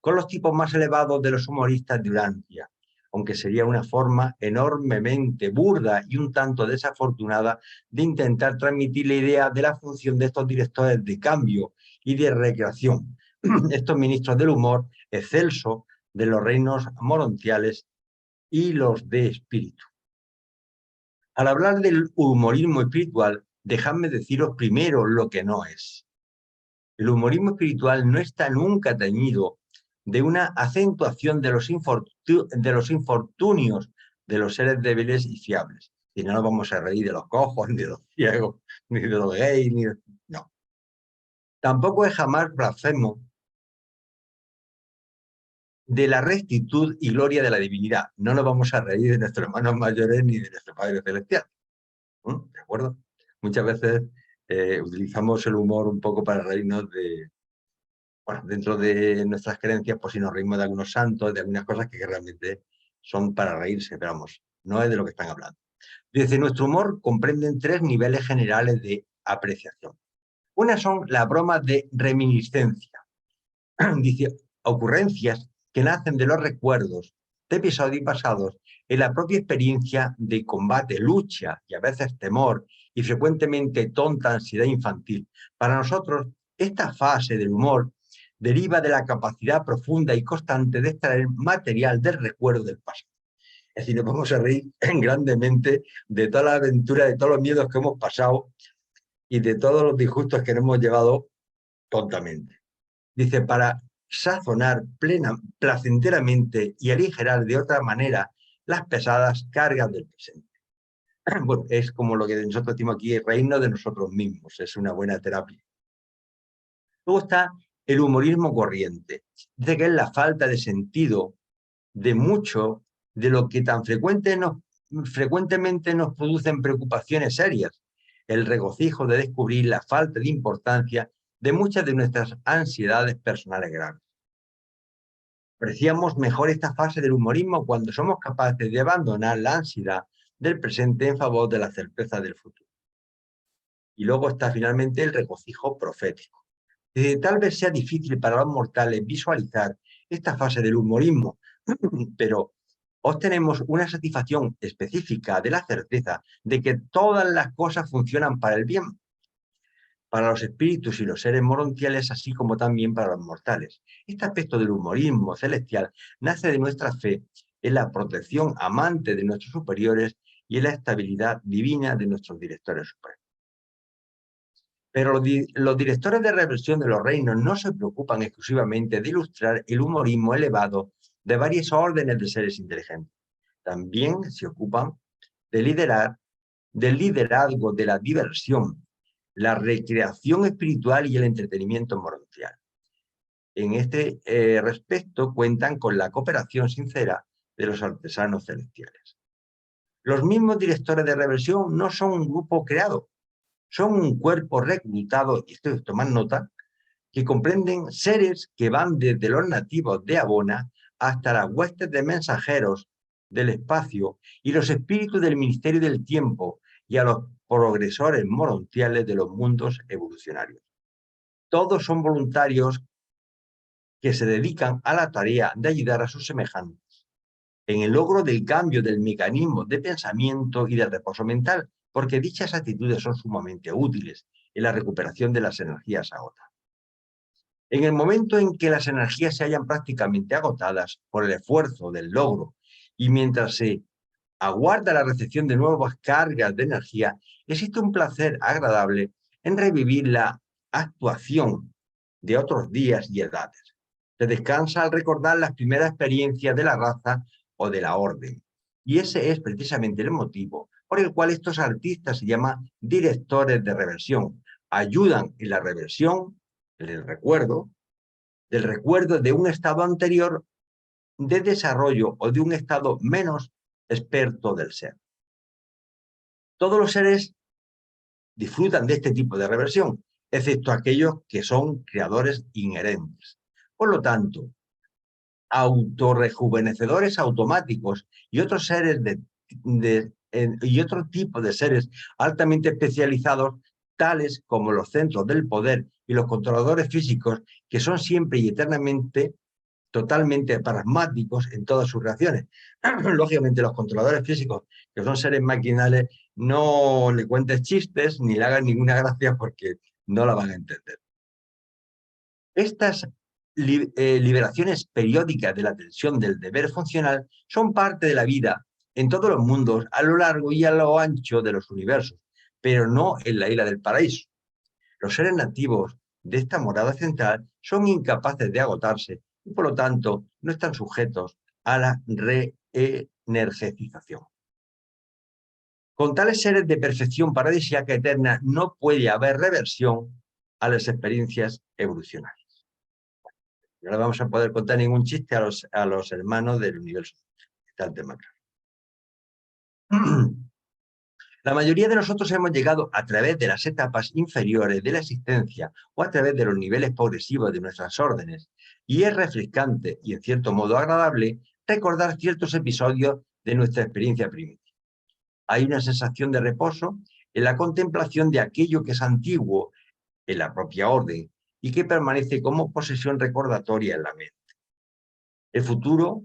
con los tipos más elevados de los humoristas de Urantia, aunque sería una forma enormemente burda y un tanto desafortunada de intentar transmitir la idea de la función de estos directores de cambio y de recreación, estos ministros del humor excelso de los reinos morontiales y los de espíritu. Al hablar del humorismo espiritual, dejadme deciros primero lo que no es. El humorismo espiritual no está nunca teñido de una acentuación de los infortunios de los seres débiles y fiables. Y no nos vamos a reír de los cojos, ni de los ciegos, ni de los gays, no. Tampoco es jamás blasfemo de la rectitud y gloria de la divinidad. No nos vamos a reír de nuestros hermanos mayores ni de nuestro Padre Celestial. ¿De acuerdo? Muchas veces utilizamos el humor un poco para reírnos de, bueno, dentro de nuestras creencias, pues si nos reímos de algunos santos, de algunas cosas que realmente son para reírse, pero vamos, no es de lo que están hablando. Dice, nuestro humor comprende 3 niveles generales de apreciación. Una son las bromas de reminiscencia. Dice, ocurrencias que nacen de los recuerdos de episodios pasados en la propia experiencia de combate, lucha y a veces temor y frecuentemente tonta ansiedad infantil. Para nosotros, esta fase del humor deriva de la capacidad profunda y constante de extraer material del recuerdo del pasado. Es decir, nos vamos a reír grandemente de toda la aventura, de todos los miedos que hemos pasado y de todos los disgustos que nos hemos llevado tontamente. Dice, para sazonar placenteramente y aligerar de otra manera las pesadas cargas del presente. Bueno, es como lo que nosotros decimos aquí, reírnos de nosotros mismos, es una buena terapia. Luego está el humorismo corriente. Dice que es la falta de sentido de mucho de lo que tan frecuentemente nos producen preocupaciones serias. El regocijo de descubrir la falta de importancia de muchas de nuestras ansiedades personales graves. Apreciamos mejor esta fase del humorismo cuando somos capaces de abandonar la ansiedad del presente en favor de la certeza del futuro. Y luego está finalmente el regocijo profético. Tal vez sea difícil para los mortales visualizar esta fase del humorismo, pero obtenemos una satisfacción específica de la certeza de que todas las cosas funcionan para el bien, para los espíritus y los seres morontiales, así como también para los mortales. Este aspecto del humorismo celestial nace de nuestra fe en la protección amante de nuestros superiores y en la estabilidad divina de nuestros directores supremos. Pero los directores de reversión de los reinos no se preocupan exclusivamente de ilustrar el humorismo elevado de varias órdenes de seres inteligentes. También se ocupan de liderar del liderazgo de la diversión, la recreación espiritual y el entretenimiento morontial. En este respecto cuentan con la cooperación sincera de los artesanos celestiales. Los mismos directores de reversión no son un grupo creado, son un cuerpo reclutado, y esto es tomar nota, que comprenden seres que van desde los nativos de Abona hasta las huestes de mensajeros del espacio y los espíritus del ministerio del tiempo y a los progresores morontiales de los mundos evolucionarios. Todos son voluntarios que se dedican a la tarea de ayudar a sus semejantes en el logro del cambio del mecanismo de pensamiento y del reposo mental, porque dichas actitudes son sumamente útiles en la recuperación de las energías agotadas. En el momento en que las energías se hallan prácticamente agotadas por el esfuerzo del logro y mientras se aguarda la recepción de nuevas cargas de energía, existe un placer agradable en revivir la actuación de otros días y edades. Se descansa al recordar las primeras experiencias de la raza o de la orden. Y ese es precisamente el motivo por el cual estos artistas se llaman directores de reversión. Ayudan en la reversión, en el recuerdo, del recuerdo de un estado anterior de desarrollo o de un estado menos experto del ser. Todos los seres disfrutan de este tipo de reversión, excepto aquellos que son creadores inherentes. Por lo tanto, autorrejuvenecedores automáticos y otros seres y otro tipo de seres altamente especializados, tales como los centros del poder y los controladores físicos, que son siempre y eternamente totalmente pragmáticos en todas sus reacciones. Lógicamente, los controladores físicos, que son seres maquinales, no le cuentes chistes ni le hagan ninguna gracia porque no la van a entender. Estas liberaciones periódicas de la tensión del deber funcional son parte de la vida en todos los mundos a lo largo y a lo ancho de los universos, pero no en la isla del paraíso. Los seres nativos de esta morada central son incapaces de agotarse y por lo tanto no están sujetos a la reenergetización. Con tales seres de perfección paradisíaca eterna no puede haber reversión a las experiencias evolucionarias. No le vamos a poder contar ningún chiste a los hermanos del universo. Está el tema claro. La mayoría de nosotros hemos llegado a través de las etapas inferiores de la existencia o a través de los niveles progresivos de nuestras órdenes, y es refrescante y en cierto modo agradable recordar ciertos episodios de nuestra experiencia primitiva. Hay una sensación de reposo en la contemplación de aquello que es antiguo en la propia orden y que permanece como posesión recordatoria en la mente. El futuro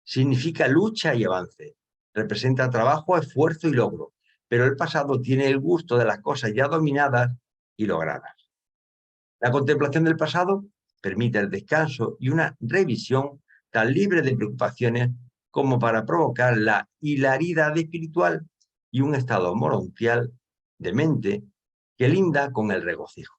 significa lucha y avance, representa trabajo, esfuerzo y logro, pero el pasado tiene el gusto de las cosas ya dominadas y logradas. La contemplación del pasado permite el descanso y una revisión tan libre de preocupaciones como para provocar la hilaridad espiritual y un estado morontial de mente que linda con el regocijo.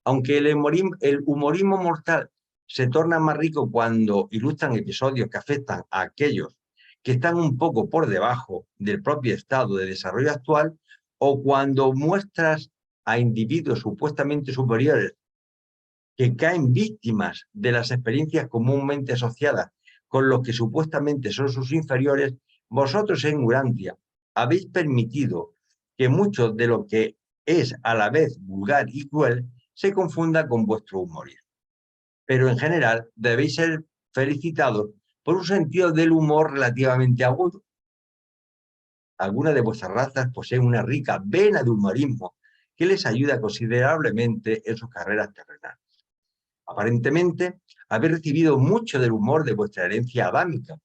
Aunque el humorismo mortal se torna más rico cuando ilustran episodios que afectan a aquellos que están un poco por debajo del propio estado de desarrollo actual, o cuando muestras a individuos supuestamente superiores que caen víctimas de las experiencias comúnmente asociadas con los que supuestamente son sus inferiores, vosotros en Urantia habéis permitido que mucho de lo que es a la vez vulgar y cruel se confunda con vuestro humorismo. Pero en general debéis ser felicitados por un sentido del humor relativamente agudo. Algunas de vuestras razas poseen una rica vena de humorismo que les ayuda considerablemente en sus carreras terrenales. Aparentemente, habéis recibido mucho del humor de vuestra herencia adámica,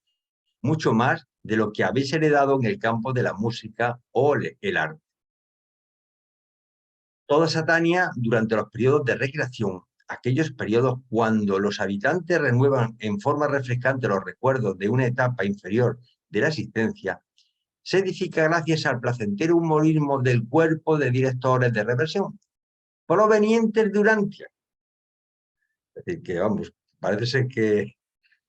mucho más de lo que habéis heredado en el campo de la música o el arte. Toda Satania, durante los periodos de recreación, aquellos periodos cuando los habitantes renuevan en forma refrescante los recuerdos de una etapa inferior de la existencia, se edifica gracias al placentero humorismo del cuerpo de directores de reversión, provenientes de Urantia. Es decir, que vamos, parece ser que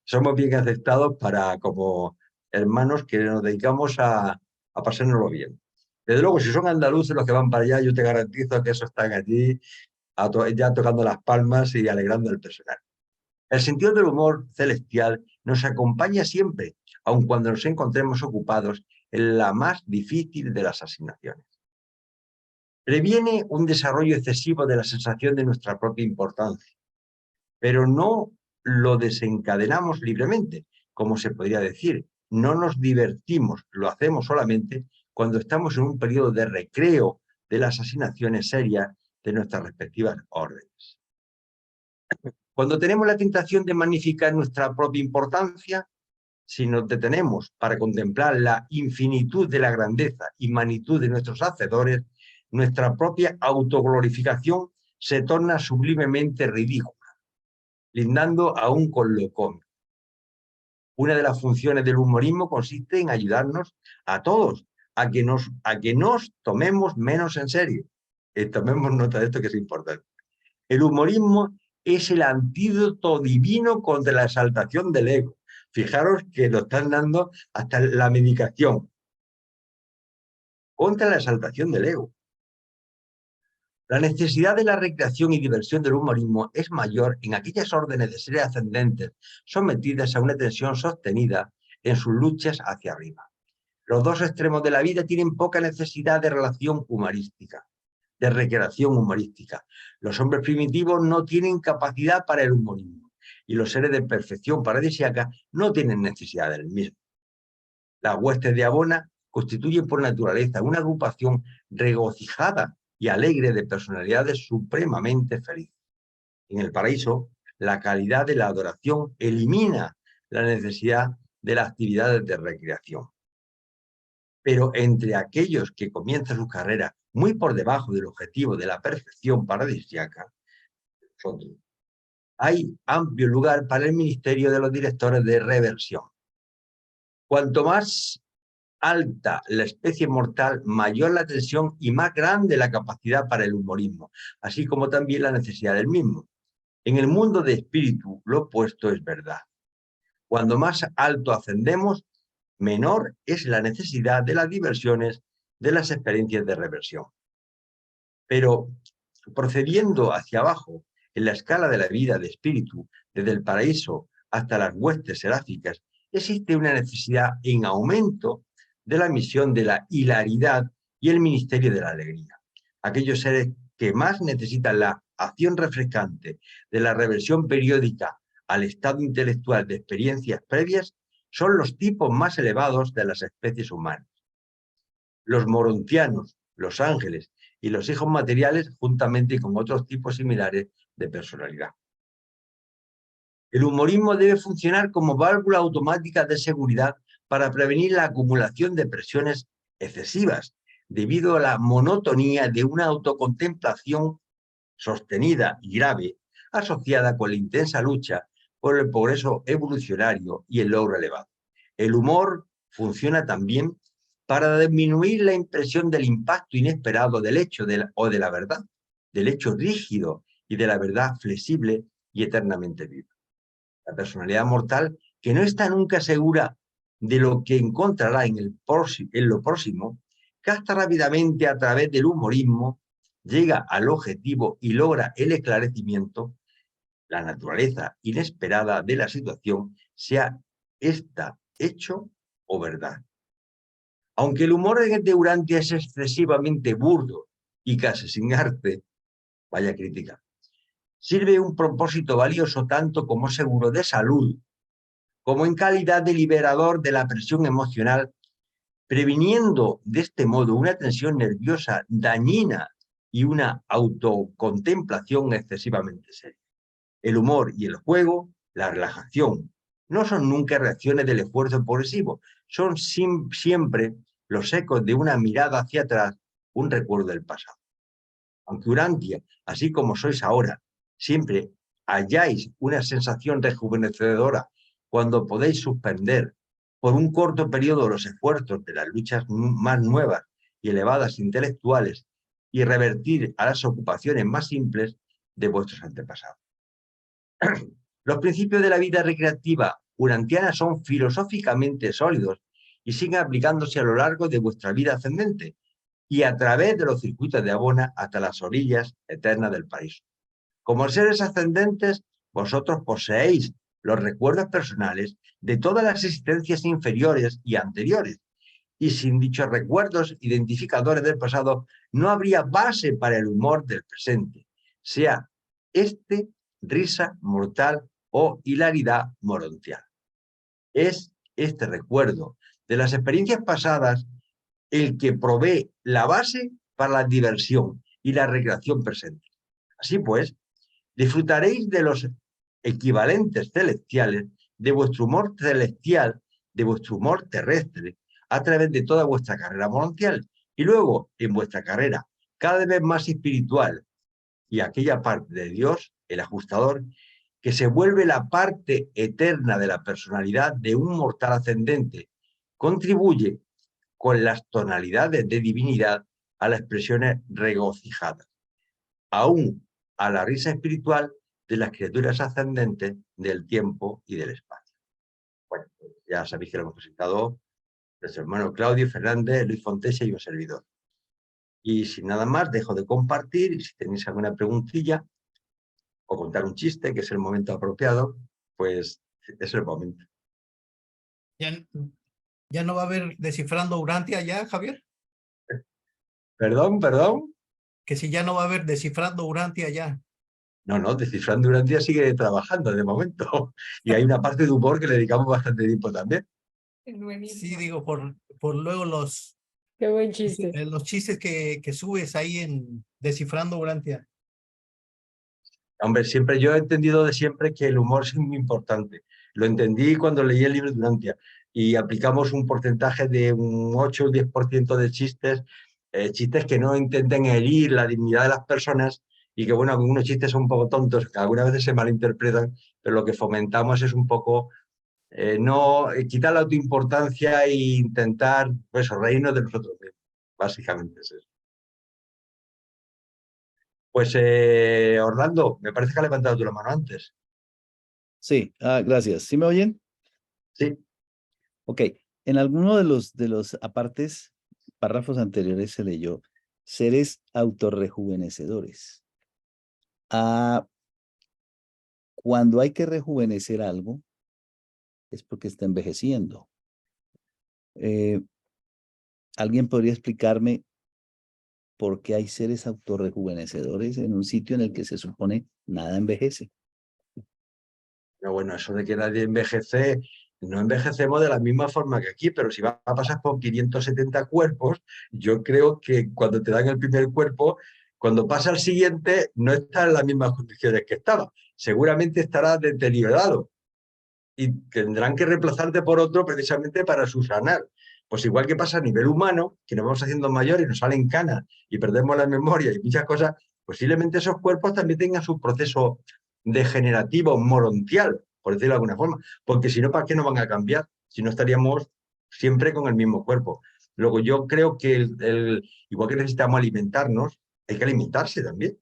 somos bien aceptados para como hermanos que nos dedicamos a pasárnoslo bien. Desde luego, si son andaluces los que van para allá, yo te garantizo que esos están allí ya tocando las palmas y alegrando el personal. El sentido del humor celestial nos acompaña siempre, aun cuando nos encontremos ocupados en la más difícil de las asignaciones. Previene un desarrollo excesivo de la sensación de nuestra propia importancia, pero no lo desencadenamos libremente, como se podría decir. No nos divertimos, lo hacemos solamente cuando estamos en un periodo de recreo de las asignaciones serias de nuestras respectivas órdenes. Cuando tenemos la tentación de magnificar nuestra propia importancia, si nos detenemos para contemplar la infinitud de la grandeza y magnitud de nuestros hacedores, nuestra propia autoglorificación se torna sublimemente ridícula, lindando aún con lo cómico. Una de las funciones del humorismo consiste en ayudarnos a todos a que nos tomemos menos en serio. Tomemos nota de esto, que es importante. El humorismo es el antídoto divino contra la exaltación del ego. Fijaros que lo están dando hasta la medicación. Contra la exaltación del ego. La necesidad de la recreación y diversión del humorismo es mayor en aquellas órdenes de seres ascendentes sometidas a una tensión sostenida en sus luchas hacia arriba. Los dos extremos de la vida tienen poca necesidad de relación humorística, de recreación humorística. Los hombres primitivos no tienen capacidad para el humorismo y los seres de perfección paradisíaca no tienen necesidad del mismo. Las huestes de Abona constituyen por naturaleza una agrupación regocijada y alegre de personalidades supremamente felices. En el paraíso, la calidad de la adoración elimina la necesidad de las actividades de recreación. Pero entre aquellos que comienzan su carrera muy por debajo del objetivo de la perfección paradisíaca, hay amplio lugar para el ministerio de los directores de reversión. Cuanto más alta la especie mortal, mayor la tensión y más grande la capacidad para el humorismo, así como también la necesidad del mismo. En el mundo de espíritu, lo opuesto es verdad. Cuando más alto ascendemos, menor es la necesidad de las diversiones de las experiencias de reversión. Pero procediendo hacia abajo, en la escala de la vida de espíritu, desde el paraíso hasta las huestes seráficas, existe una necesidad en aumento de la misión de la hilaridad y el ministerio de la alegría. Aquellos seres que más necesitan la acción refrescante de la reversión periódica al estado intelectual de experiencias previas son los tipos más elevados de las especies humanas. Los morontianos, los ángeles y los hijos materiales, juntamente con otros tipos similares de personalidad. El humorismo debe funcionar como válvula automática de seguridad para prevenir la acumulación de presiones excesivas debido a la monotonía de una autocontemplación sostenida y grave asociada con la intensa lucha por el progreso evolucionario y el logro elevado. El humor funciona también para disminuir la impresión del impacto inesperado del hecho o de la verdad, del hecho rígido y de la verdad flexible y eternamente viva. La personalidad mortal, que no está nunca segura de lo que encontrará en lo próximo, capta rápidamente a través del humorismo, llega al objetivo y logra el esclarecimiento, la naturaleza inesperada de la situación, sea esta hecho o verdad. Aunque el humor de Urantia es excesivamente burdo y casi sin arte, vaya crítica, sirve un propósito valioso tanto como seguro de salud, como en calidad de liberador de la presión emocional, previniendo de este modo una tensión nerviosa dañina y una autocontemplación excesivamente seria. El humor y el juego, la relajación, no son nunca reacciones del esfuerzo progresivo, son siempre los ecos de una mirada hacia atrás, un recuerdo del pasado. Aunque Urantia, así como sois ahora, siempre halláis una sensación rejuvenecedora cuando podéis suspender por un corto periodo los esfuerzos de las luchas más nuevas y elevadas intelectuales y revertir a las ocupaciones más simples de vuestros antepasados. Los principios de la vida recreativa urantiana son filosóficamente sólidos y siguen aplicándose a lo largo de vuestra vida ascendente y a través de los circuitos de Abona hasta las orillas eternas del paraíso. Como seres ascendentes, vosotros poseéis los recuerdos personales de todas las existencias inferiores y anteriores, y sin dichos recuerdos identificadores del pasado no habría base para el humor del presente, sea risa mortal o hilaridad morontial. Es este recuerdo de las experiencias pasadas el que provee la base para la diversión y la recreación presente. Así pues, disfrutaréis de los equivalentes celestiales de vuestro humor celestial, de vuestro humor terrestre, a través de toda vuestra carrera morontial. Y luego, en vuestra carrera cada vez más espiritual, y aquella parte de Dios, el ajustador, que se vuelve la parte eterna de la personalidad de un mortal ascendente, contribuye con las tonalidades de divinidad a las expresiones regocijadas, aún a la risa espiritual de las criaturas ascendentes del tiempo y del espacio. Bueno, ya sabéis que lo hemos presentado nuestro hermano Claudio Fernández, Luis Fontesa y un servidor. Y sin nada más, dejo de compartir, y si tenéis alguna preguntilla o contar un chiste, que es el momento apropiado, pues es el momento. ¿Ya no va a haber Descifrando Urantia ya, Javier? ¿Perdón? Que si ya no va a haber Descifrando Urantia ya. No, Descifrando Urantia sigue trabajando de momento. Y hay una parte de humor que le dedicamos bastante tiempo también. Sí, digo, por luego los... Qué buen chiste. Los chistes que subes ahí en Descifrando Urantia. Hombre, yo he entendido de siempre que el humor es muy importante. Lo entendí cuando leí el libro de Urantia y aplicamos un porcentaje de un 8 o 10% de chistes, chistes que no intenten herir la dignidad de las personas y que, bueno, algunos chistes son un poco tontos, que algunas veces se malinterpretan, pero lo que fomentamos es un poco quitar la autoimportancia e intentar, pues, reírnos de nosotros mismos. Básicamente es eso. Pues, Orlando, me parece que ha levantado tú la mano antes. Sí, gracias. ¿Sí me oyen? Sí. Ok, en alguno de los apartes, párrafos anteriores se leyó seres autorrejuvenecedores. cuando hay que rejuvenecer algo, es porque está envejeciendo. ¿Alguien podría explicarme por qué hay seres autorrejuvenecedores en un sitio en el que se supone nada envejece? Pero bueno, eso de que nadie envejece, no envejecemos de la misma forma que aquí, pero si vas a pasar por 570 cuerpos, yo creo que cuando te dan el primer cuerpo, cuando pasa el siguiente, no está en las mismas condiciones que estaba. Seguramente estará deteriorado y tendrán que reemplazarte por otro precisamente para subsanar. Pues igual que pasa a nivel humano, que nos vamos haciendo mayores y nos salen canas y perdemos la memoria y muchas cosas, posiblemente esos cuerpos también tengan su proceso degenerativo, morontial, por decirlo de alguna forma, porque si no, ¿para qué no van a cambiar? Si no estaríamos siempre con el mismo cuerpo. Luego yo creo que igual que necesitamos alimentarnos, hay que alimentarse también.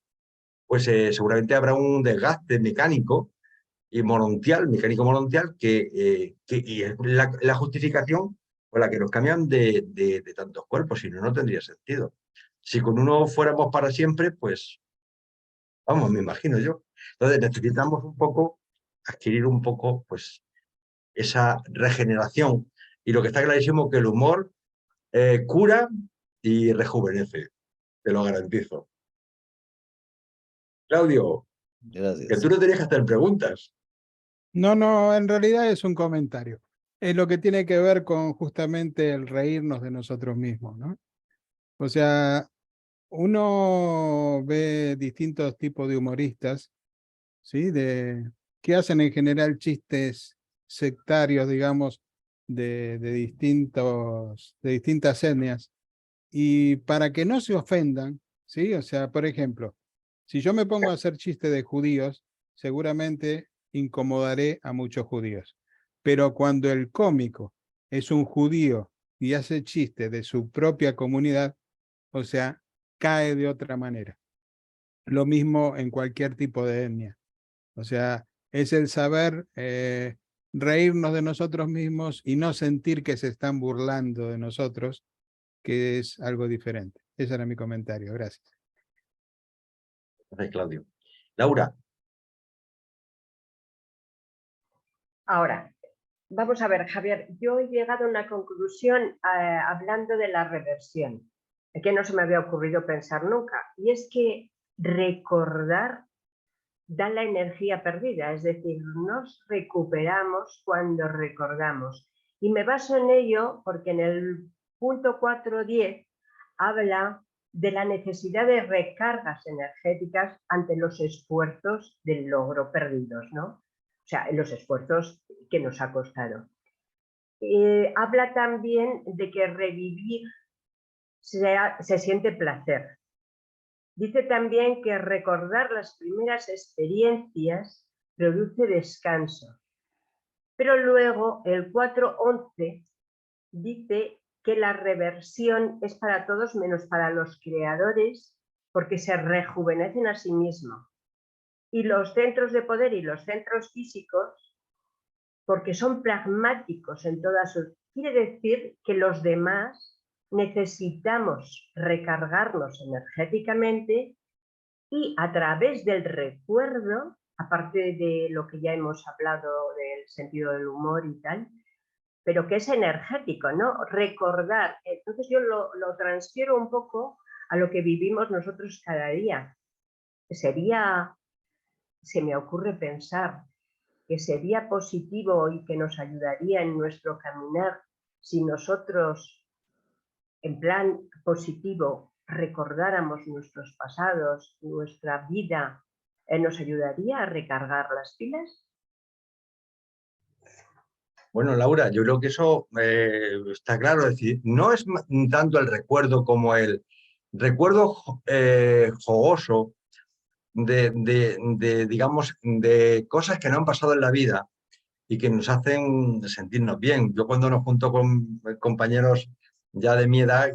Pues seguramente habrá un desgaste mecánico y morontial, mecánico morontial, y es la justificación por la que nos cambian de tantos cuerpos, si no, no tendría sentido. Si con uno fuéramos para siempre, pues, vamos, me imagino yo. Entonces necesitamos un poco, adquirir un poco, pues, esa regeneración. Y lo que está clarísimo que el humor cura y rejuvenece, te lo garantizo. Claudio, Gracias. que tú no tenías que hacer preguntas. No, en realidad es un comentario. Es lo que tiene que ver con justamente el reírnos de nosotros mismos, ¿no? O sea, uno ve distintos tipos de humoristas, ¿sí? Que hacen en general chistes sectarios, digamos, de distintas etnias. Y para que no se ofendan, ¿sí? O sea, por ejemplo, si yo me pongo a hacer chistes de judíos, seguramente incomodaré a muchos judíos. Pero cuando el cómico es un judío y hace chistes de su propia comunidad, o sea, cae de otra manera. Lo mismo en cualquier tipo de etnia. O sea, es el saber reírnos de nosotros mismos y no sentir que se están burlando de nosotros, que es algo diferente. Ese era mi comentario. Gracias. Gracias, Claudio. Laura. Ahora, vamos a ver, Javier, yo he llegado a una conclusión hablando de la reversión, que no se me había ocurrido pensar nunca, y es que recordar da la energía perdida, es decir, nos recuperamos cuando recordamos. Y me baso en ello porque en el punto 4.10 habla de la necesidad de recargas energéticas ante los esfuerzos del logro perdidos, ¿no? O sea, los esfuerzos que nos ha costado. Habla también de que revivir se siente placer. Dice también que recordar las primeras experiencias produce descanso. Pero luego el 4.11 dice que la reversión es para todos menos para los creadores porque se rejuvenecen a sí mismos. Y los centros de poder y los centros físicos porque son pragmáticos en todas sus... Quiere decir que los demás necesitamos recargarnos energéticamente y a través del recuerdo, aparte de lo que ya hemos hablado del sentido del humor y tal, pero que es energético, ¿no? Recordar. Entonces yo lo transfiero un poco a lo que vivimos nosotros cada día. Se me ocurre pensar que sería positivo y que nos ayudaría en nuestro caminar si nosotros, en plan positivo, recordáramos nuestros pasados, nuestra vida, ¿nos ayudaría a recargar las pilas? Bueno, Laura, yo creo que eso está claro. Es decir, no es tanto el recuerdo como el recuerdo jogoso digamos, de cosas que no han pasado en la vida y que nos hacen sentirnos bien. Yo cuando nos junto con compañeros ya de mi edad,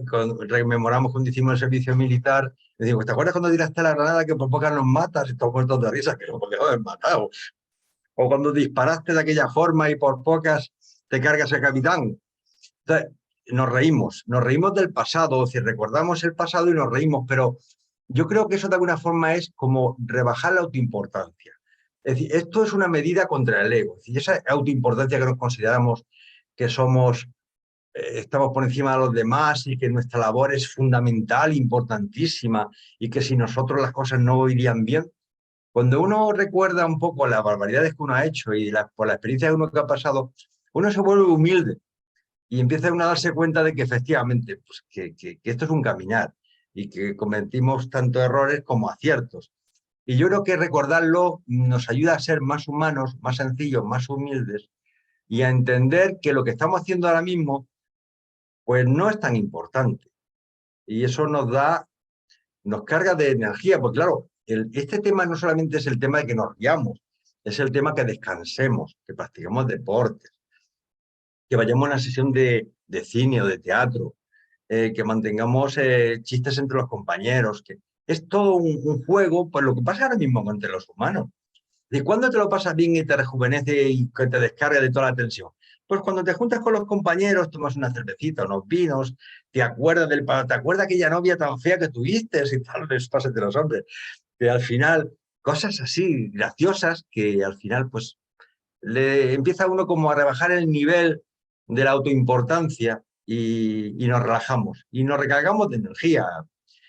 rememoramos cuando hicimos el servicio militar, le digo, ¿te acuerdas cuando tiraste la granada que por pocas nos matas? Y estamos muertos de risa, que no podíamos haber matado. O cuando disparaste de aquella forma y por pocas te cargas el capitán. Entonces, nos reímos del pasado, si recordamos el pasado y nos reímos, pero yo creo que eso de alguna forma es como rebajar la autoimportancia. Es decir, esto es una medida contra el ego. Es decir, esa autoimportancia que nos consideramos que somos, estamos por encima de los demás y que nuestra labor es fundamental, importantísima y que sin nosotros las cosas no irían bien. Cuando uno recuerda un poco las barbaridades que uno ha hecho y por la experiencia que uno que ha pasado, uno se vuelve humilde y empieza uno a darse cuenta de que efectivamente pues, que esto es un caminar y que cometimos tanto errores como aciertos. Y yo creo que recordarlo nos ayuda a ser más humanos, más sencillos, más humildes y a entender que lo que estamos haciendo ahora mismo pues no es tan importante. Y eso nos carga de energía, porque claro, este tema no solamente es el tema de que nos riamos, es el tema que descansemos, que practiquemos deportes, que vayamos a una sesión de cine o de teatro, que mantengamos chistes entre los compañeros, que es todo un juego, pues lo que pasa ahora mismo entre los humanos. ¿Y cuándo te lo pasas bien y te rejuvenece y que te descarga de toda la tensión? Pues cuando te juntas con los compañeros, tomas una cervecita, unos vinos, te acuerdas aquella novia tan fea que tuviste y tal, les pasa de los hombres. Que al final, cosas así graciosas que al final pues le empieza uno como a rebajar el nivel de la autoimportancia y nos relajamos y nos recargamos de energía.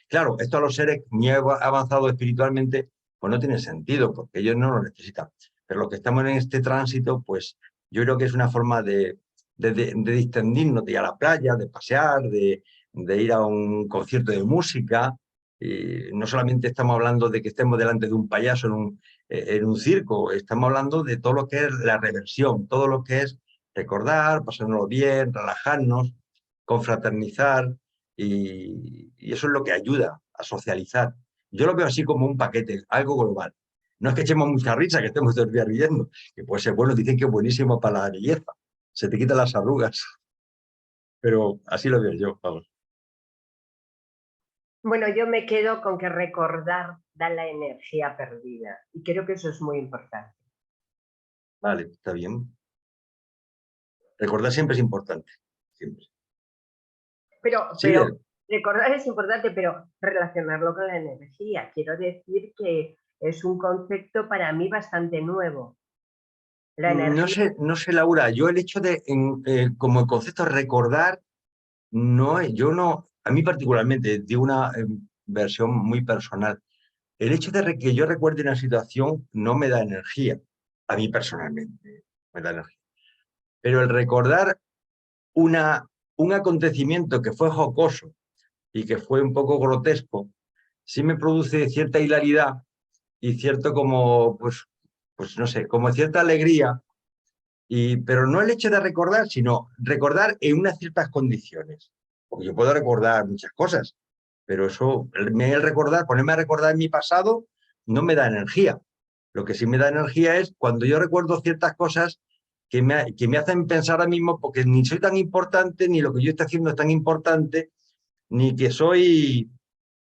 Claro, esto a los seres muy avanzados espiritualmente pues no tiene sentido porque ellos no lo necesitan. Pero los que estamos en este tránsito, pues yo creo que es una forma de distendirnos, de ir a la playa, de pasear, de ir a un concierto de música. Y no solamente estamos hablando de que estemos delante de un payaso en un circo, estamos hablando de todo lo que es la reversión, todo lo que es recordar, pasárnoslo bien, relajarnos, confraternizar y eso es lo que ayuda a socializar. Yo lo veo así como un paquete, algo global. No es que echemos mucha risa, que estemos todo el día riendo, que puede ser bueno, dicen que es buenísimo para la belleza, se te quitan las arrugas, pero así lo veo yo, vamos. Bueno, yo me quedo con que recordar da la energía perdida y creo que eso es muy importante. Vale, está bien. Recordar siempre es importante, siempre. Pero Sí, recordar es importante, pero relacionarlo con la energía. Quiero decir que es un concepto para mí bastante nuevo. La energía. no sé, Laura, yo el hecho de, como el concepto de recordar, yo no, a mí particularmente, de una versión muy personal, el hecho de que yo recuerde una situación no me da energía, a mí personalmente me da energía. Pero el recordar un acontecimiento que fue jocoso y que fue un poco grotesco, sí me produce cierta hilaridad y cierto como, pues no sé, como cierta alegría, pero no el hecho de recordar, sino recordar en unas ciertas condiciones. Porque yo puedo recordar muchas cosas, pero eso, ponerme a recordar mi pasado no me da energía. Lo que sí me da energía es cuando yo recuerdo ciertas cosas que me hacen pensar ahora mismo, porque ni soy tan importante, ni lo que yo estoy haciendo es tan importante, ni que soy,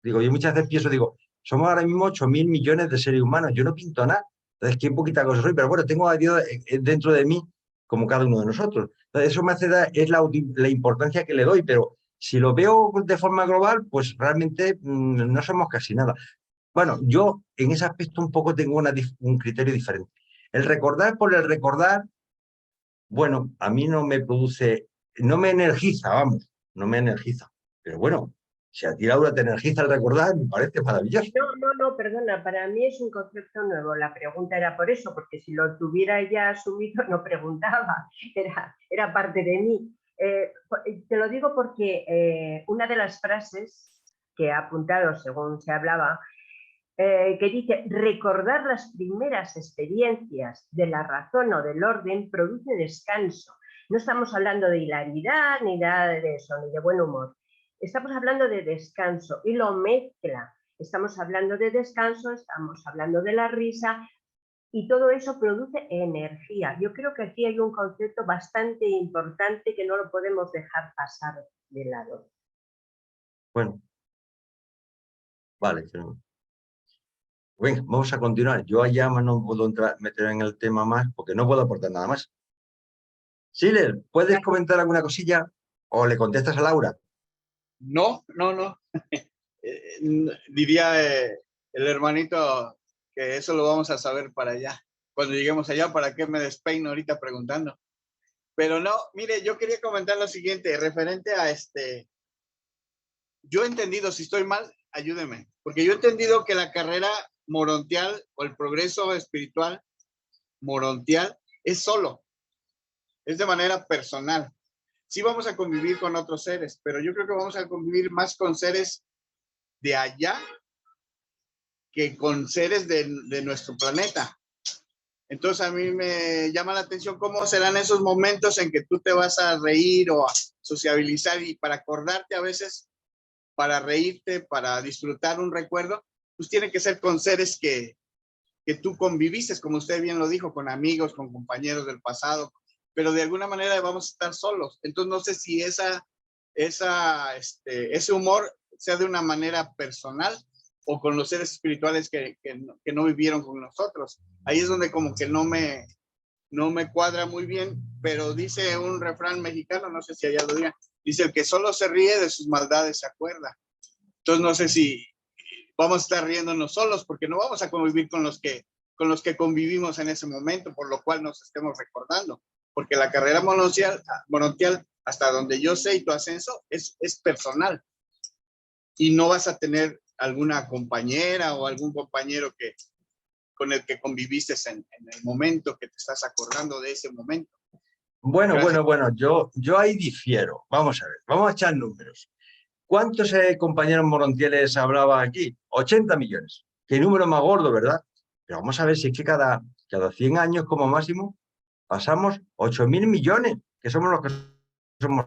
digo, yo muchas veces pienso, digo, somos ahora mismo 8.000 millones de seres humanos, yo no pinto nada, entonces qué poquita cosa soy, pero bueno, tengo a Dios dentro de mí, como cada uno de nosotros. Entonces eso me hace es la importancia que le doy, pero si lo veo de forma global, pues realmente no somos casi nada. Bueno, yo en ese aspecto un poco tengo un criterio diferente. El recordar por el recordar, bueno, a mí no me produce, no me energiza, vamos, no me energiza. Pero bueno, si a ti, Laura, te energiza el recordar, me parece maravilloso. No, perdona, para mí es un concepto nuevo. La pregunta era por eso, porque si lo tuviera ya asumido no preguntaba, era parte de mí. Te lo digo porque una de las frases que he apuntado según se hablaba, que dice, recordar las primeras experiencias de la razón o del orden produce descanso. No estamos hablando de hilaridad, ni nada de eso, ni de buen humor. Estamos hablando de descanso y lo mezcla. Estamos hablando de descanso, estamos hablando de la risa y todo eso produce energía. Yo creo que aquí hay un concepto bastante importante que no lo podemos dejar pasar de lado. Bueno, vale, pero... Venga, vamos a continuar. Yo allá no puedo meter en el tema más porque no puedo aportar nada más. Siler, ¿puedes comentar alguna cosilla o le contestas a Laura? No. Diría el hermanito que eso lo vamos a saber para allá. cuando lleguemos allá, ¿para qué me despeino ahorita preguntando? Pero no, mire, yo quería comentar lo siguiente, referente a yo he entendido, si estoy mal, ayúdeme, porque yo he entendido que la carrera morontial o el progreso espiritual morontial es solo, es de manera personal. Sí vamos a convivir con otros seres, pero yo creo que vamos a convivir más con seres de allá que con seres de nuestro planeta. Entonces a mí me llama la atención cómo serán esos momentos en que tú te vas a reír o a sociabilizar, y para acordarte a veces, para reírte, para disfrutar un recuerdo, pues tiene que ser con seres que tú conviviste, como usted bien lo dijo, con amigos, con compañeros del pasado, pero de alguna manera vamos a estar solos. Entonces no sé si ese humor sea de una manera personal o con los seres espirituales que no vivieron con nosotros. Ahí es donde como que no me cuadra muy bien, pero dice un refrán mexicano, no sé si allá lo diga, dice: el que solo se ríe de sus maldades se acuerda. Entonces no sé si vamos a estar riéndonos solos, porque no vamos a convivir con los que convivimos en ese momento, por lo cual nos estemos recordando, porque la carrera morontial, hasta donde yo sé, y tu ascenso es personal, y no vas a tener alguna compañera o algún compañero con el que conviviste en el momento que te estás acordando de ese momento. Bueno, yo ahí difiero. Vamos a ver, vamos a echar números. ¿Cuántos compañeros morontiales hablaba aquí? 80 millones. Qué número más gordo, ¿verdad? Pero vamos a ver si es que cada 100 años como máximo pasamos 8.000 millones, que somos los que somos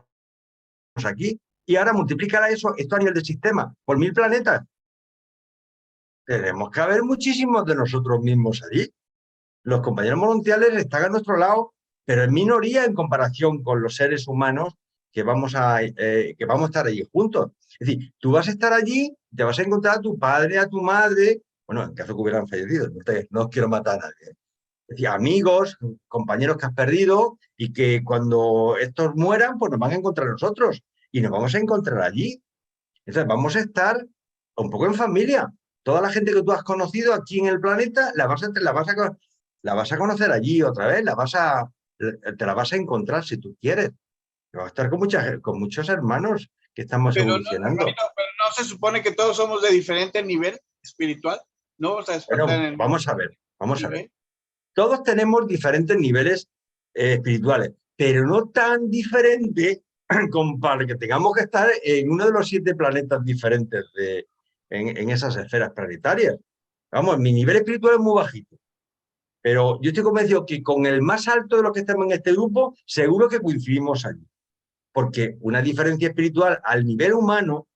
aquí. Y ahora multiplícala esto a nivel de sistema, por 1.000 planetas. Tenemos que haber muchísimos de nosotros mismos allí. Los compañeros morontiales están a nuestro lado, pero en minoría en comparación con los seres humanos que vamos a estar allí juntos. Es decir, tú vas a estar allí, te vas a encontrar a tu padre, a tu madre, bueno, en caso que hubieran fallecido, no os quiero matar a nadie. Es decir, amigos, compañeros que has perdido, y que cuando estos mueran, pues nos van a encontrar nosotros y nos vamos a encontrar allí. Entonces vamos a estar un poco en familia. Toda la gente que tú has conocido aquí en el planeta la vas a conocer allí otra vez, te la vas a encontrar si tú quieres. Vas a estar con muchos hermanos que estamos evolucionando. Pero no se supone que todos somos de diferente nivel espiritual. No vamos a despertar bueno, en el vamos a ver. Todos tenemos diferentes niveles espirituales, pero no tan diferentes como para que tengamos que estar en uno de los 7 planetas diferentes en esas esferas planetarias. Vamos, mi nivel espiritual es muy bajito, pero yo estoy convencido que con el más alto de los que estamos en este grupo, seguro que coincidimos allí. Porque una diferencia espiritual al nivel humano,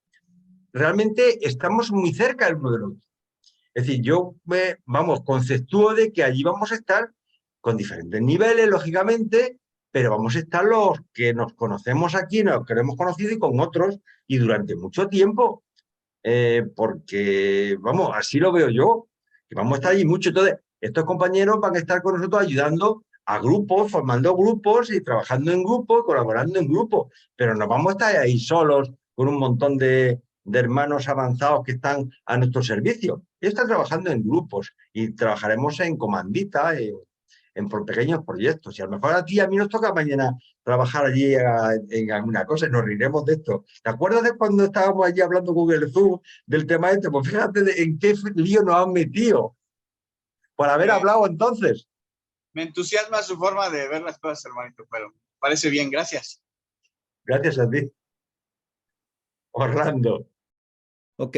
realmente estamos muy cerca el uno del otro. Es decir, yo conceptúo de que allí vamos a estar con diferentes niveles, lógicamente, pero vamos a estar los que nos conocemos aquí, los que hemos conocido, y con otros, y durante mucho tiempo. Porque, así lo veo yo, que vamos a estar allí mucho. Entonces, estos compañeros van a estar con nosotros ayudando a grupos, formando grupos y trabajando en grupos, colaborando en grupos, pero no vamos a estar ahí solos con un montón de hermanos avanzados que están a nuestro servicio. Ellos están trabajando en grupos y trabajaremos en comandita, en pequeños proyectos. Y a lo mejor a mí nos toca mañana trabajar allí en alguna cosa y nos riremos de esto. ¿Te acuerdas de cuando estábamos allí hablando con el Zoom del tema este? Pues fíjate en qué lío nos han metido por haber hablado entonces. Me entusiasma su forma de ver las cosas, hermanito, pero parece bien, gracias. Gracias a ti. Orlando. Ok,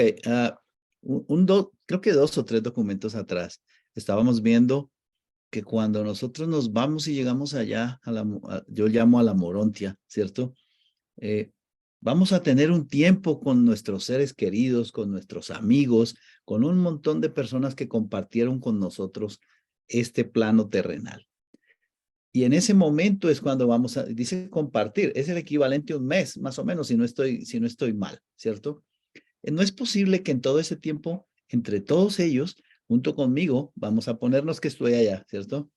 creo que 2 o 3 documentos atrás estábamos viendo que cuando nosotros nos vamos y llegamos allá, yo llamo a la Morontia, ¿cierto? Vamos a tener un tiempo con nuestros seres queridos, con nuestros amigos, con un montón de personas que compartieron con nosotros este plano terrenal. Y en ese momento es cuando dice compartir, es el equivalente a un mes, más o menos, si no estoy mal, ¿cierto? No es posible que en todo ese tiempo, entre todos ellos, junto conmigo, vamos a ponernos que estoy allá, ¿cierto?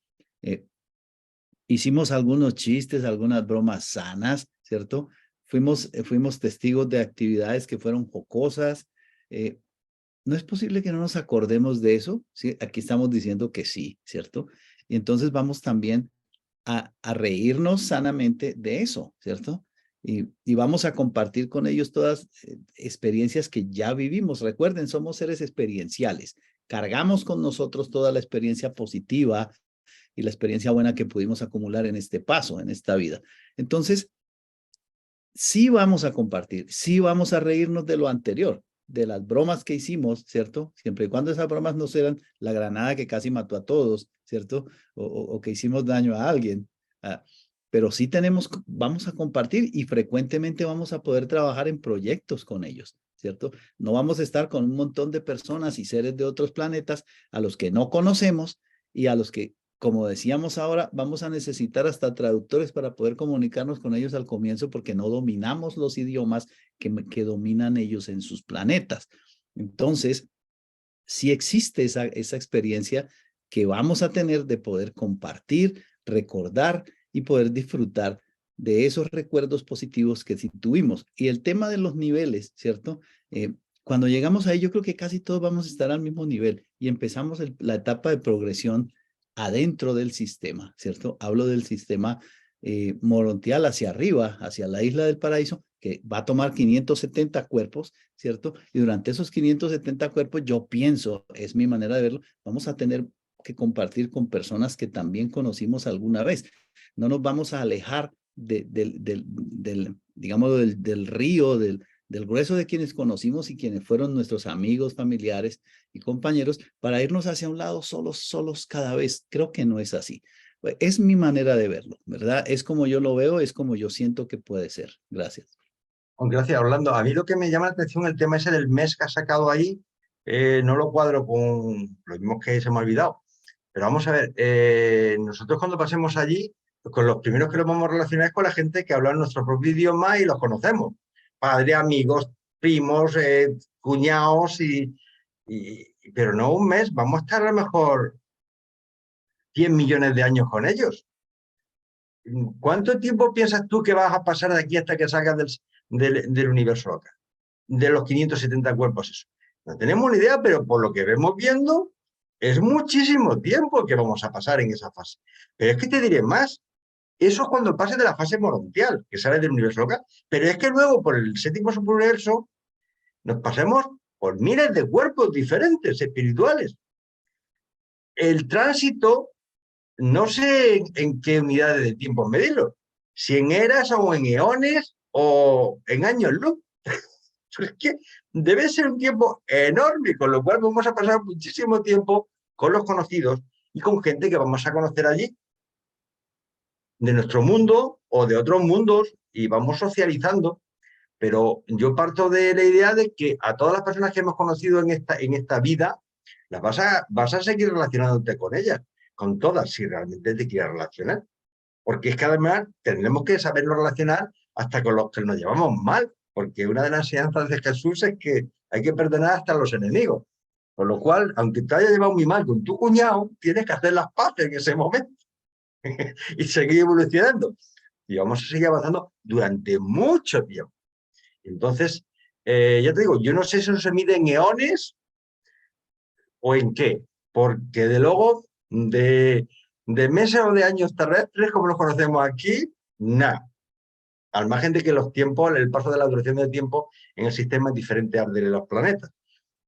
Hicimos algunos chistes, algunas bromas sanas, ¿cierto? Fuimos testigos de actividades que fueron jocosas. ¿No es posible que no nos acordemos de eso? ¿Sí? Aquí estamos diciendo que sí, ¿cierto? Y entonces vamos también a reírnos sanamente de eso, ¿cierto? Y vamos a compartir con ellos todas experiencias que ya vivimos. Recuerden, somos seres experienciales. Cargamos con nosotros toda la experiencia positiva y la experiencia buena que pudimos acumular en este paso, en esta vida. Entonces, sí vamos a compartir, sí vamos a reírnos de lo anterior, de las bromas que hicimos, ¿cierto? Siempre y cuando esas bromas no sean la granada que casi mató a todos, ¿cierto? O que hicimos daño a alguien. Pero sí vamos a compartir y frecuentemente vamos a poder trabajar en proyectos con ellos, ¿cierto? No vamos a estar con un montón de personas y seres de otros planetas a los que no conocemos y a los que, como decíamos ahora, vamos a necesitar hasta traductores para poder comunicarnos con ellos al comienzo porque no dominamos los idiomas que dominan ellos en sus planetas. Entonces, sí existe esa experiencia que vamos a tener de poder compartir, recordar y poder disfrutar de esos recuerdos positivos que sí tuvimos. Y el tema de los niveles, ¿cierto? Cuando llegamos ahí, yo creo que casi todos vamos a estar al mismo nivel y empezamos la etapa de progresión adentro del sistema, ¿cierto? Hablo del sistema morontial hacia arriba, hacia la isla del paraíso, que va a tomar 570 cuerpos, ¿cierto? Y durante esos 570 cuerpos, yo pienso, es mi manera de verlo, vamos a tener que compartir con personas que también conocimos alguna vez. No nos vamos a alejar digamos, del río, del grueso de quienes conocimos y quienes fueron nuestros amigos, familiares y compañeros, para irnos hacia un lado solos cada vez. Creo que no es así. Es mi manera de verlo, ¿verdad? Es como yo lo veo, es como yo siento que puede ser. Gracias. Gracias, Orlando. A mí lo que me llama la atención el tema ese del mes que ha sacado ahí, no lo cuadro con lo mismo que se me ha olvidado. Pero vamos a ver, nosotros cuando pasemos allí, pues con los primeros que nos vamos a relacionar es con la gente que habla nuestro propio idioma y los conocemos. Padres, amigos, primos, cuñados, pero no un mes, vamos a estar a lo mejor 100 millones de años con ellos. ¿Cuánto tiempo piensas tú que vas a pasar de aquí hasta que salgas del universo local? De los 570 cuerpos, eso. No tenemos ni idea, pero por lo que vemos viendo, es muchísimo tiempo que vamos a pasar en esa fase. Pero es que te diré más, eso es cuando pases de la fase morontial, que sale del universo local. Pero es que luego, por el séptimo superuniverso, nos pasemos por miles de cuerpos diferentes, espirituales. El tránsito, no sé en qué unidades de tiempo medirlo, si en eras o en eones o en años luz. Es que debe ser un tiempo enorme, con lo cual vamos a pasar muchísimo tiempo con los conocidos y con gente que vamos a conocer allí de nuestro mundo o de otros mundos y vamos socializando. Pero yo parto de la idea de que a todas las personas que hemos conocido en esta vida, las vas a seguir relacionándote con ellas, con todas, si realmente te quieres relacionar. Porque es que además tendremos que saberlo relacionar hasta con los que nos llevamos mal, porque una de las enseñanzas de Jesús es que hay que perdonar hasta a los enemigos. Con lo cual, aunque te haya llevado muy mal con tu cuñado, tienes que hacer las paces en ese momento y seguir evolucionando. Y vamos a seguir avanzando durante mucho tiempo. Entonces, ya te digo, yo no sé si eso se mide en eones o en qué, porque de luego de meses o de años terrestres, como los conocemos aquí, nada. Al margen de que los tiempos, el paso de la duración del tiempo en el sistema es diferente al de los planetas.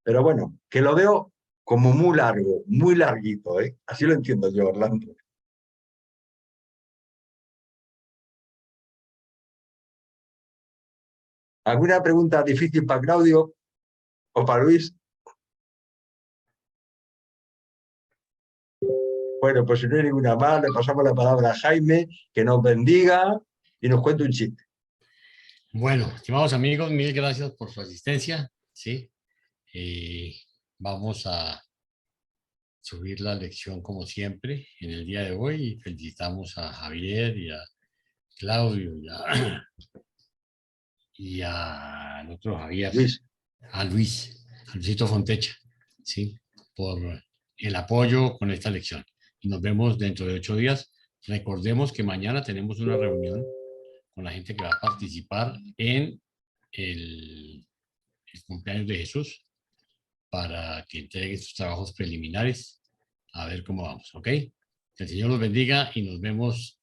Pero bueno, que lo veo como muy largo, muy larguito, ¿eh? Así lo entiendo yo, Orlando. ¿Alguna pregunta difícil para Claudio o para Luis? Bueno, pues si no hay ninguna más, le pasamos la palabra a Jaime, que nos bendiga y nos cuente un chiste. Bueno, estimados amigos, mil gracias por su asistencia. ¿Sí? Vamos a subir la lección como siempre en el día de hoy y felicitamos a Javier y a Claudio y al otro Javier, Luis. a Luisito Fontecha, ¿sí? Por el apoyo con esta lección. Y nos vemos dentro de 8 días. Recordemos que mañana tenemos una reunión con la gente que va a participar en el cumpleaños de Jesús para que entreguen sus trabajos preliminares a ver cómo vamos, ¿ok? Que el Señor los bendiga y nos vemos